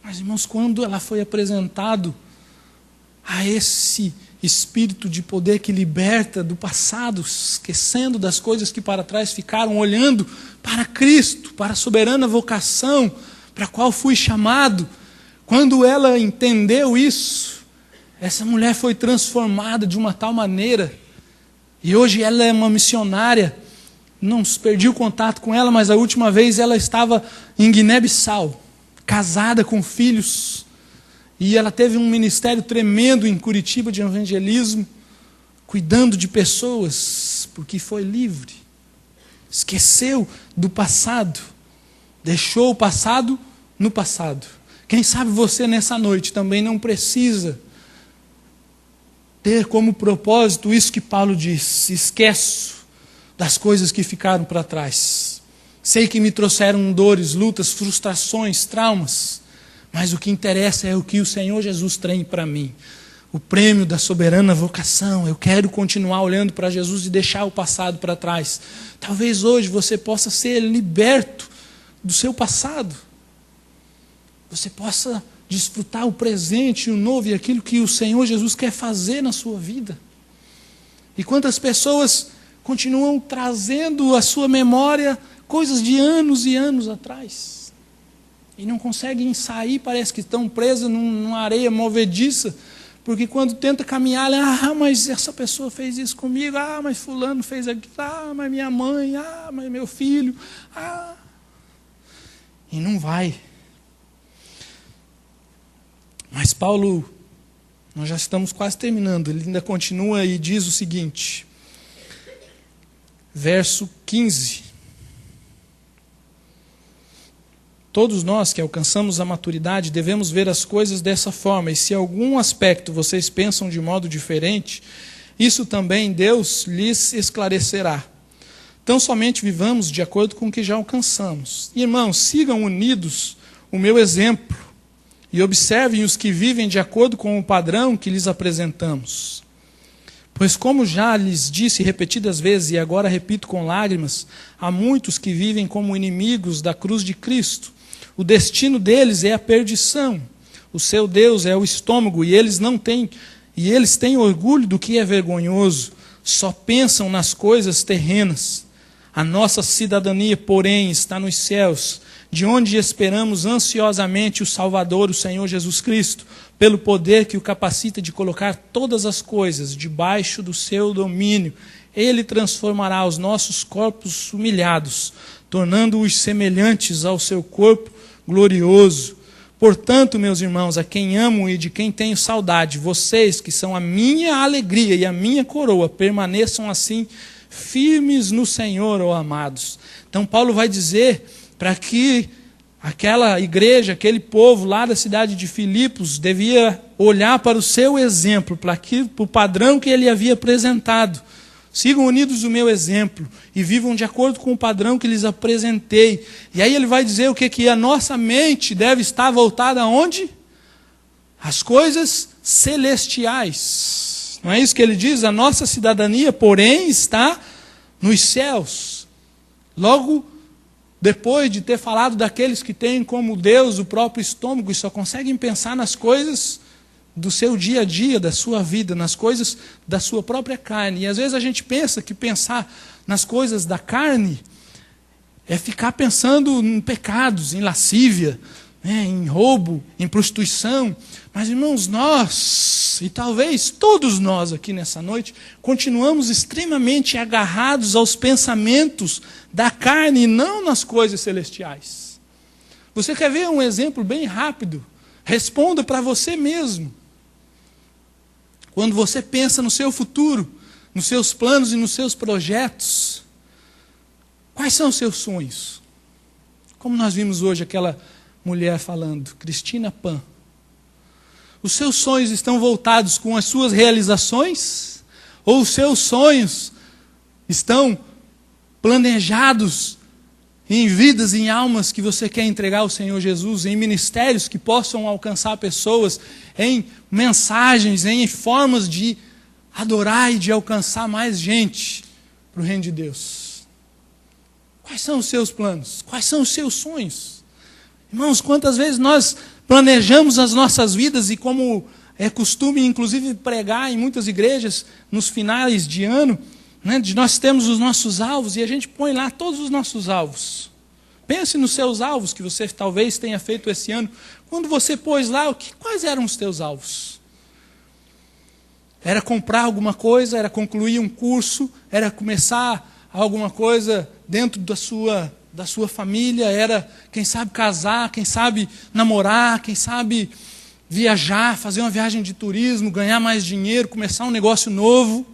Speaker 1: Mas, irmãos, quando ela foi apresentado a esse espírito de poder que liberta do passado, esquecendo das coisas que para trás ficaram, olhando para Cristo, para a soberana vocação para a qual fui chamado, quando ela entendeu isso, essa mulher foi transformada de uma tal maneira, e hoje ela é uma missionária. Não perdi o contato com ela, mas a última vez ela estava em Guiné-Bissau, casada com filhos, e ela teve um ministério tremendo em Curitiba de evangelismo, cuidando de pessoas, porque foi livre, esqueceu do passado, deixou o passado no passado. Quem sabe você nessa noite também não precisa ter como propósito isso que Paulo diz: esqueço das coisas que ficaram para trás. Sei que me trouxeram dores, lutas, frustrações, traumas, mas o que interessa é o que o Senhor Jesus tem para mim. O prêmio da soberana vocação. Eu quero continuar olhando para Jesus e deixar o passado para trás. Talvez hoje você possa ser liberto do seu passado. Você possa desfrutar o presente, o novo e aquilo que o Senhor Jesus quer fazer na sua vida. E quantas pessoas continuam trazendo à sua memória coisas de anos e anos atrás. E não conseguem sair, parece que estão presos numa areia movediça, porque quando tenta caminhar, mas essa pessoa fez isso comigo, mas fulano fez aquilo, mas minha mãe, mas meu filho, e não vai. Mas Paulo, nós já estamos quase terminando, ele ainda continua e diz o seguinte, verso 15. Todos nós que alcançamos a maturidade devemos ver as coisas dessa forma, e se em algum aspecto vocês pensam de modo diferente, isso também Deus lhes esclarecerá. Então somente vivamos de acordo com o que já alcançamos. Irmãos, sigam unidos o meu exemplo, e observem os que vivem de acordo com o padrão que lhes apresentamos. Pois como já lhes disse repetidas vezes, e agora repito com lágrimas, há muitos que vivem como inimigos da cruz de Cristo. O destino deles é a perdição. O seu Deus é o estômago, e eles têm orgulho do que é vergonhoso. Só pensam nas coisas terrenas. A nossa cidadania, porém, está nos céus, de onde esperamos ansiosamente o Salvador, o Senhor Jesus Cristo, pelo poder que o capacita de colocar todas as coisas debaixo do seu domínio. Ele transformará os nossos corpos humilhados, tornando-os semelhantes ao seu corpo glorioso. Portanto, meus irmãos, a quem amo e de quem tenho saudade, vocês que são a minha alegria e a minha coroa, permaneçam assim firmes no Senhor, ó amados. Então Paulo vai dizer para que aquela igreja, aquele povo lá da cidade de Filipos devia olhar para o seu exemplo, para o padrão que ele havia apresentado. Sigam unidos o meu exemplo e vivam de acordo com o padrão que lhes apresentei. E aí ele vai dizer o que? Que a nossa mente deve estar voltada aonde? As coisas celestiais. Não é isso que ele diz? A nossa cidadania, porém, está nos céus. Logo, depois de ter falado daqueles que têm como Deus o próprio estômago e só conseguem pensar nas coisas do seu dia a dia, da sua vida, nas coisas da sua própria carne. E às vezes a gente pensa que pensar nas coisas da carne é ficar pensando em pecados, em lascívia, em roubo, em prostituição. Mas, irmãos, nós, e talvez todos nós aqui nessa noite, continuamos extremamente agarrados aos pensamentos da carne e não nas coisas celestiais. Você quer ver um exemplo bem rápido? Responda para você mesmo. Quando você pensa no seu futuro, nos seus planos e nos seus projetos, quais são os seus sonhos? Como nós vimos hoje aquela mulher falando, Cristina Pan. Os seus sonhos estão voltados com as suas realizações? Ou os seus sonhos estão planejados em vidas, em almas que você quer entregar ao Senhor Jesus, em ministérios que possam alcançar pessoas, em mensagens, em formas de adorar e de alcançar mais gente para o reino de Deus? Quais são os seus planos? Quais são os seus sonhos? Irmãos, quantas vezes nós planejamos as nossas vidas e como é costume, inclusive, pregar em muitas igrejas nos finais de ano, de nós temos os nossos alvos e a gente põe lá todos os nossos alvos. Pense nos seus alvos que você talvez tenha feito esse ano. Quando você pôs lá, quais eram os teus alvos? Era comprar alguma coisa? Era concluir um curso? Era começar alguma coisa dentro da sua família? Era, quem sabe, casar? Quem sabe, namorar? Quem sabe, viajar, fazer uma viagem de turismo, ganhar mais dinheiro, começar um negócio novo?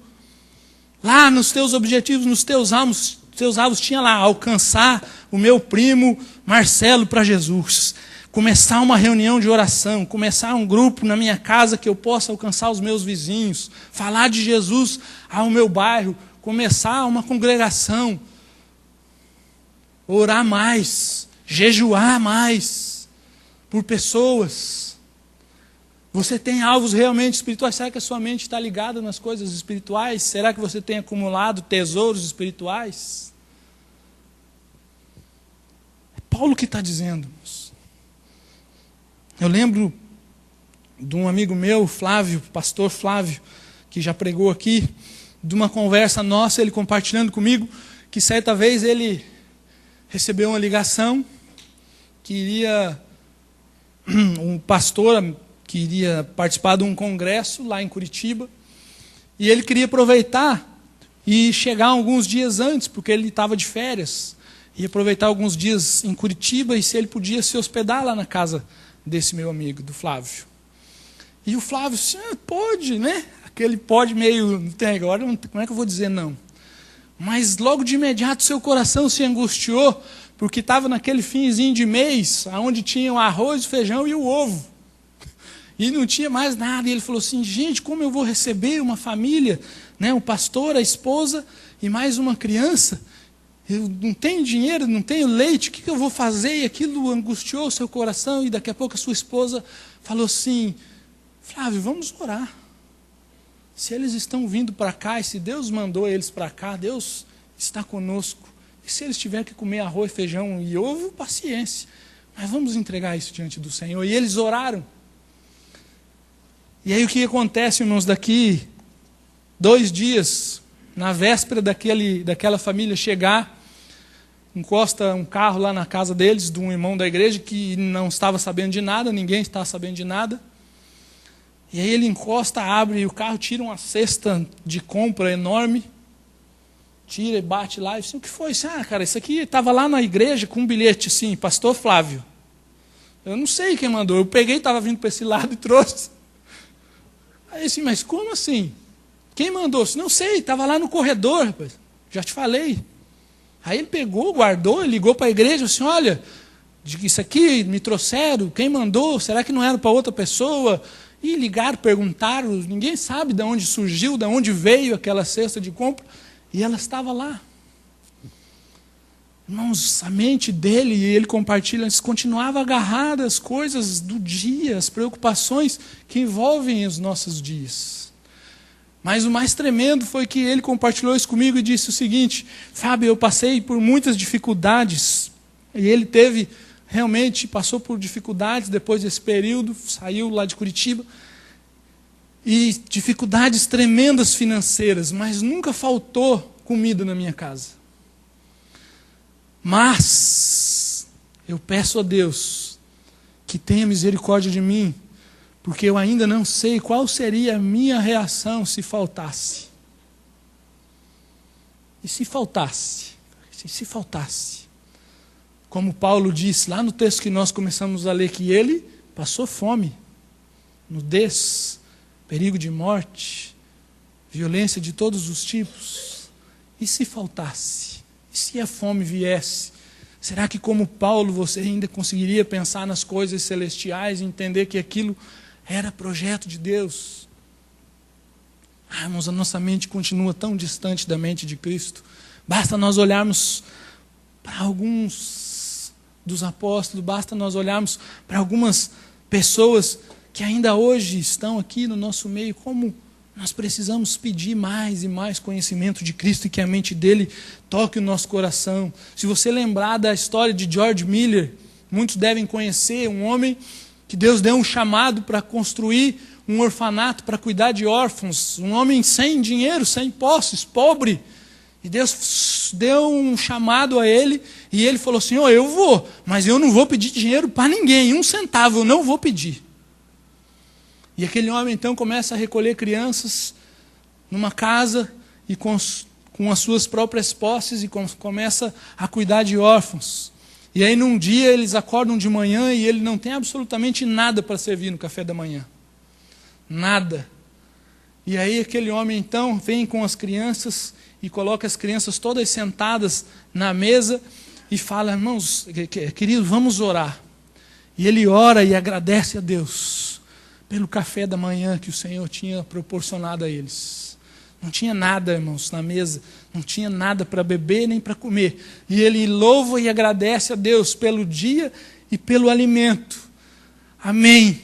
Speaker 1: Lá nos teus objetivos, nos teus alvos tinha lá, alcançar o meu primo Marcelo para Jesus. Começar uma reunião de oração, começar um grupo na minha casa que eu possa alcançar os meus vizinhos, falar de Jesus ao meu bairro, começar uma congregação, orar mais, jejuar mais por pessoas. Você tem alvos realmente espirituais? Será que a sua mente está ligada nas coisas espirituais? Será que você tem acumulado tesouros espirituais? É Paulo que está dizendo. Eu lembro de um amigo meu, Flávio, pastor Flávio, que já pregou aqui, de uma conversa nossa, ele compartilhando comigo, que certa vez ele recebeu uma ligação que iria um pastor que iria participar de um congresso lá em Curitiba, e ele queria aproveitar e chegar alguns dias antes, porque ele estava de férias, e aproveitar alguns dias em Curitiba, e se ele podia se hospedar lá na casa desse meu amigo, do Flávio. E o Flávio disse, pode, né? Aquele pode meio, agora como é que eu vou dizer não? Mas logo de imediato seu coração se angustiou, porque estava naquele finzinho de mês, onde tinha o arroz, o feijão e o ovo. E não tinha mais nada. E ele falou assim, gente, como eu vou receber uma família, né, um pastor, a esposa e mais uma criança? Eu não tenho dinheiro, não tenho leite, o que eu vou fazer? E aquilo angustiou o seu coração, e daqui a pouco a sua esposa falou assim, Flávio, vamos orar. Se eles estão vindo para cá, e se Deus mandou eles para cá, Deus está conosco. E se eles tiverem que comer arroz, feijão e ovo, paciência. Mas vamos entregar isso diante do Senhor. E eles oraram. E aí o que acontece, irmãos, daqui 2 dias, na véspera daquela família chegar, encosta um carro lá na casa deles, de um irmão da igreja, que não estava sabendo de nada, ninguém estava sabendo de nada. E aí ele encosta, abre o carro, tira uma cesta de compra enorme, tira e bate lá, e diz, o que foi? Cara, isso aqui estava lá na igreja com um bilhete assim, pastor Flávio. Eu não sei quem mandou, eu peguei, estava vindo para esse lado e trouxe. Aí assim, mas como assim? Quem mandou? Não sei, estava lá no corredor, rapaz. Já te falei. Aí ele pegou, guardou, ligou para a igreja, assim, olha, isso aqui me trouxeram, quem mandou? Será que não era para outra pessoa? E ligaram, perguntaram, ninguém sabe de onde surgiu, de onde veio aquela cesta de compra, e ela estava lá. Irmãos, a mente dele, e ele compartilha, continuava agarrada às coisas do dia, às preocupações que envolvem os nossos dias. Mas o mais tremendo foi que ele compartilhou isso comigo e disse o seguinte, Fábio, eu passei por muitas dificuldades, e ele realmente passou por dificuldades depois desse período, saiu lá de Curitiba, e dificuldades tremendas financeiras, mas nunca faltou comida na minha casa. Mas eu peço a Deus que tenha misericórdia de mim, porque eu ainda não sei qual seria a minha reação se faltasse. E se faltasse? Se faltasse? Como Paulo disse lá no texto que nós começamos a ler, que ele passou fome, nudez, perigo de morte, violência de todos os tipos. E se faltasse? E se a fome viesse? Será que, como Paulo, você ainda conseguiria pensar nas coisas celestiais e entender que aquilo era projeto de Deus? Irmãos, a nossa mente continua tão distante da mente de Cristo. Basta nós olharmos para alguns dos apóstolos, basta nós olharmos para algumas pessoas que ainda hoje estão aqui no nosso meio, como nós precisamos pedir mais e mais conhecimento de Cristo e que a mente dele toque o nosso coração. Se você lembrar da história de George Miller, muitos devem conhecer, um homem que Deus deu um chamado para construir um orfanato, para cuidar de órfãos, um homem sem dinheiro, sem posses, pobre. E Deus deu um chamado a ele, e ele falou assim, eu vou, mas eu não vou pedir dinheiro para ninguém, 1 centavo eu não vou pedir. E aquele homem então começa a recolher crianças numa casa, e com as suas próprias posses, e começa a cuidar de órfãos. E aí num dia eles acordam de manhã, e ele não tem absolutamente nada para servir no café da manhã. Nada. E aí aquele homem então vem com as crianças, e coloca as crianças todas sentadas na mesa, e fala, irmãos, queridos, vamos orar. E ele ora e agradece a Deus pelo café da manhã que o Senhor tinha proporcionado a eles. Não tinha nada, irmãos, na mesa, não tinha nada para beber nem para comer. E ele louva e agradece a Deus pelo dia e pelo alimento. Amém.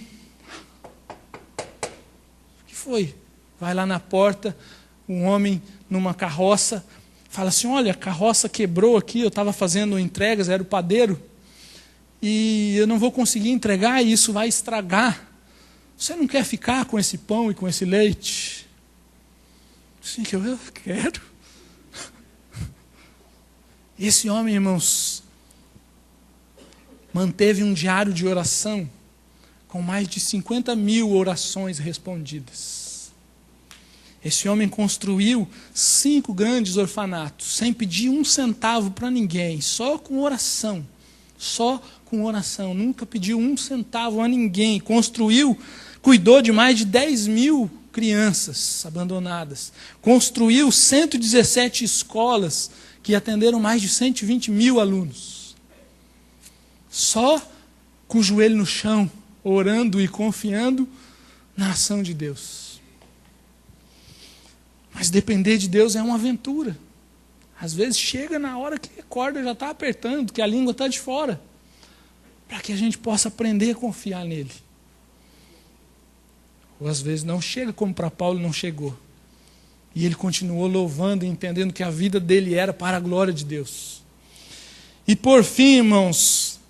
Speaker 1: O que foi? Vai lá na porta, um homem numa carroça, fala assim, olha, a carroça quebrou aqui, eu estava fazendo entregas, era o padeiro, e eu não vou conseguir entregar, e isso vai estragar. Você não quer ficar com esse pão e com esse leite? Sim, que eu quero. Esse homem, irmãos, manteve um diário de oração, com mais de 50.000 orações respondidas. Esse homem construiu 5 grandes orfanatos, sem pedir um centavo para ninguém, só com oração. Só com oração, nunca pediu um centavo a ninguém. Construiu, cuidou de mais de 10.000 crianças abandonadas. Construiu 117 escolas que atenderam mais de 120.000 alunos. Só com o joelho no chão, orando e confiando na ação de Deus. Mas depender de Deus é uma aventura. Às vezes chega na hora que a corda já está apertando, que a língua está de fora, para que a gente possa aprender a confiar nele. Ou às vezes não chega, como para Paulo não chegou. E ele continuou louvando e entendendo que a vida dele era para a glória de Deus. E por fim, irmãos,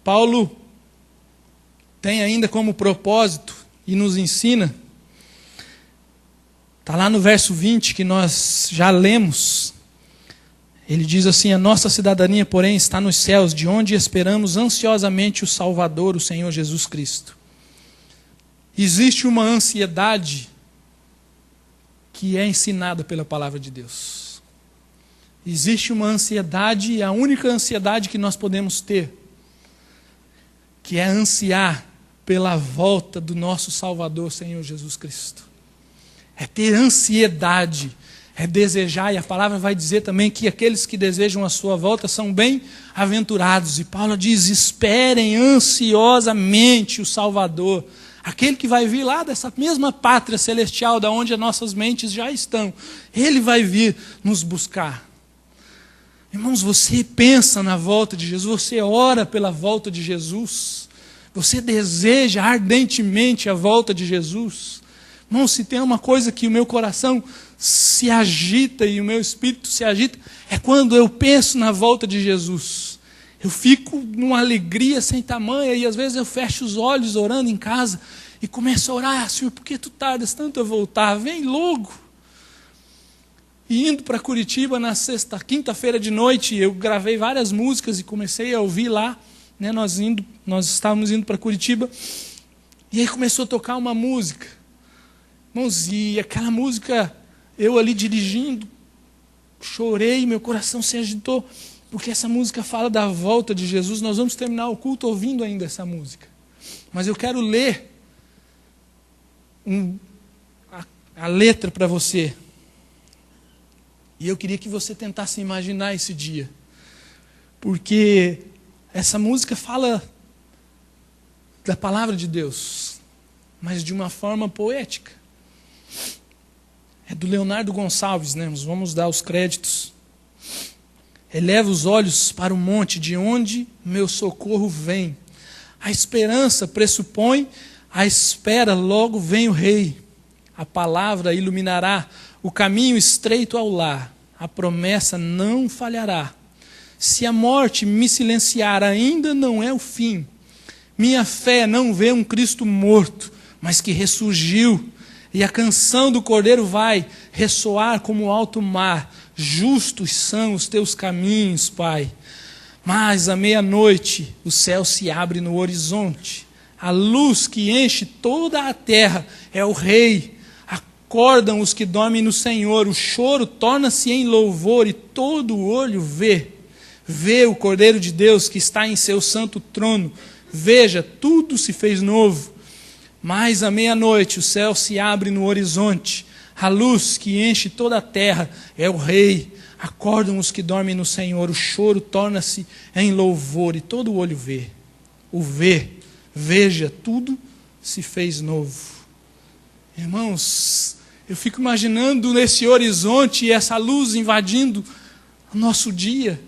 Speaker 1: Paulo tem ainda como propósito e nos ensina, está lá no verso 20 que nós já lemos, ele diz assim: a nossa cidadania, porém, está nos céus, de onde esperamos ansiosamente o Salvador, o Senhor Jesus Cristo. Existe uma ansiedade que é ensinada pela palavra de Deus. Existe uma ansiedade, e a única ansiedade que nós podemos ter, que é ansiar pela volta do nosso Salvador, Senhor Jesus Cristo. É ter ansiedade, é desejar, e a palavra vai dizer também que aqueles que desejam a sua volta são bem-aventurados. E Paulo diz: esperem ansiosamente o Salvador, aquele que vai vir lá dessa mesma pátria celestial, da onde as nossas mentes já estão. Ele vai vir nos buscar. Irmãos, você pensa na volta de Jesus, você ora pela volta de Jesus, você deseja ardentemente a volta de Jesus. Irmãos, se tem uma coisa que o meu coração se agita e o meu espírito se agita, é quando eu penso na volta de Jesus. Eu fico numa alegria sem tamanha, e às vezes eu fecho os olhos orando em casa e começo a orar: Senhor, por que tu tardas tanto a voltar? Vem logo. E indo para Curitiba na quinta-feira de noite, eu gravei várias músicas e comecei a ouvir lá, né? Nós estávamos indo para Curitiba, e aí começou a tocar uma música. Irmãos, e aquela música, eu ali dirigindo, chorei, meu coração se agitou, porque essa música fala da volta de Jesus. Nós vamos terminar o culto ouvindo ainda essa música. Mas eu quero ler a letra para você. E eu queria que você tentasse imaginar esse dia. Porque essa música fala da palavra de Deus, mas de uma forma poética. É do Leonardo Gonçalves, né? Nós vamos dar os créditos. Eleva os olhos para o monte, de onde meu socorro vem. A esperança pressupõe a espera, logo vem o rei. A palavra iluminará o caminho estreito ao lar. A promessa não falhará. Se a morte me silenciar, ainda não é o fim. Minha fé não vê um Cristo morto, mas que ressurgiu. E a canção do Cordeiro vai ressoar como o alto mar. Justos são os teus caminhos, Pai. Mas à meia-noite o céu se abre no horizonte. A luz que enche toda a terra é o Rei. Acordam os que dormem no Senhor. O choro torna-se em louvor e todo olho vê. Vê o Cordeiro de Deus que está em seu santo trono. Veja, tudo se fez novo. Mas à meia-noite o céu se abre no horizonte. A luz que enche toda a terra é o Rei. Acordam os que dormem no Senhor. O choro torna-se em louvor e todo olho vê. O vê, veja, tudo se fez novo. Irmãos, eu fico imaginando nesse horizonte essa luz invadindo o nosso dia.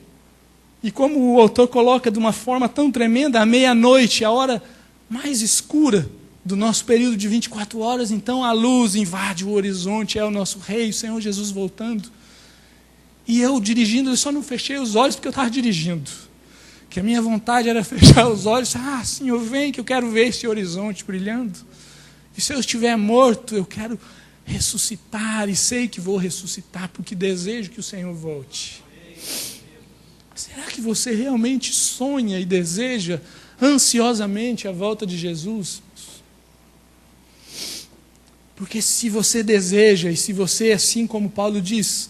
Speaker 1: E como o autor coloca de uma forma tão tremenda, à meia-noite, a hora mais escura do nosso período de 24 horas, então a luz invade o horizonte, é o nosso Rei, o Senhor Jesus voltando. E eu dirigindo, eu só não fechei os olhos porque eu estava dirigindo. Que a minha vontade era fechar os olhos. Senhor, vem que eu quero ver esse horizonte brilhando. E se eu estiver morto, eu quero ressuscitar, e sei que vou ressuscitar, porque desejo que o Senhor volte. Será que você realmente sonha e deseja ansiosamente a volta de Jesus? Porque se você deseja, e se você, assim como Paulo diz,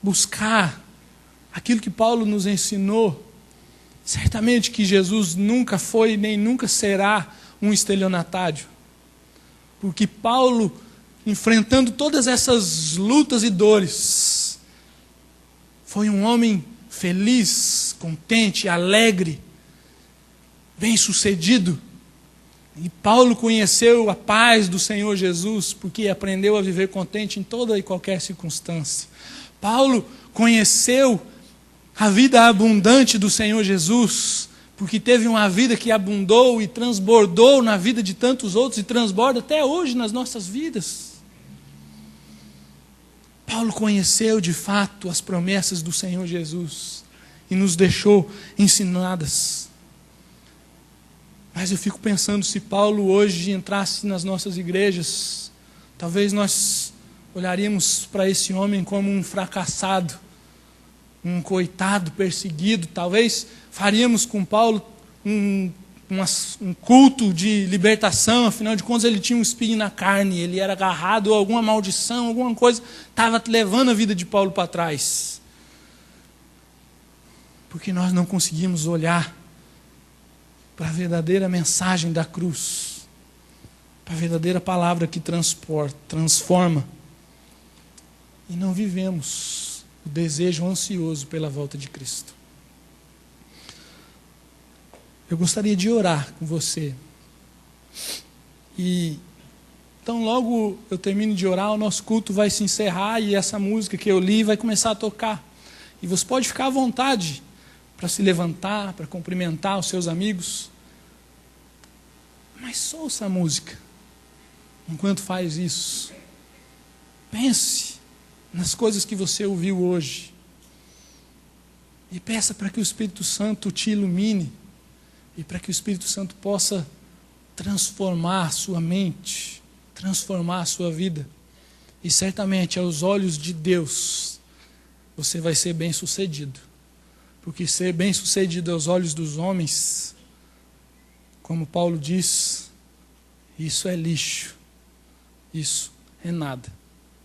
Speaker 1: buscar aquilo que Paulo nos ensinou, certamente que Jesus nunca foi nem nunca será um estelionatário. Porque Paulo, enfrentando todas essas lutas e dores, foi um homem feliz, contente, alegre, bem-sucedido. E Paulo conheceu a paz do Senhor Jesus, porque aprendeu a viver contente em toda e qualquer circunstância. Paulo conheceu a vida abundante do Senhor Jesus, porque teve uma vida que abundou e transbordou na vida de tantos outros, e transborda até hoje nas nossas vidas. Paulo conheceu de fato as promessas do Senhor Jesus, e nos deixou ensinadas. Mas eu fico pensando, se Paulo hoje entrasse nas nossas igrejas, talvez nós olharíamos para esse homem como um fracassado, um coitado perseguido. Talvez faríamos com Paulo um culto de libertação. Afinal de contas, ele tinha um espinho na carne, ele era agarrado, ou alguma maldição, alguma coisa estava levando a vida de Paulo para trás. Porque nós não conseguimos olhar para a verdadeira mensagem da cruz, para a verdadeira palavra que transforma, e não vivemos o desejo ansioso pela volta de Cristo. Eu gostaria de orar com você, e então logo eu termino de orar, o nosso culto vai se encerrar, e essa música que eu li vai começar a tocar, e você pode ficar à vontade para se levantar, para cumprimentar os seus amigos. Mas ouça a música enquanto faz isso. Pense nas coisas que você ouviu hoje. E peça para que o Espírito Santo te ilumine. E para que o Espírito Santo possa transformar a sua mente, transformar a sua vida. E certamente, aos olhos de Deus, você vai ser bem-sucedido. Porque ser bem-sucedido aos olhos dos homens, como Paulo diz, isso é lixo, isso é nada.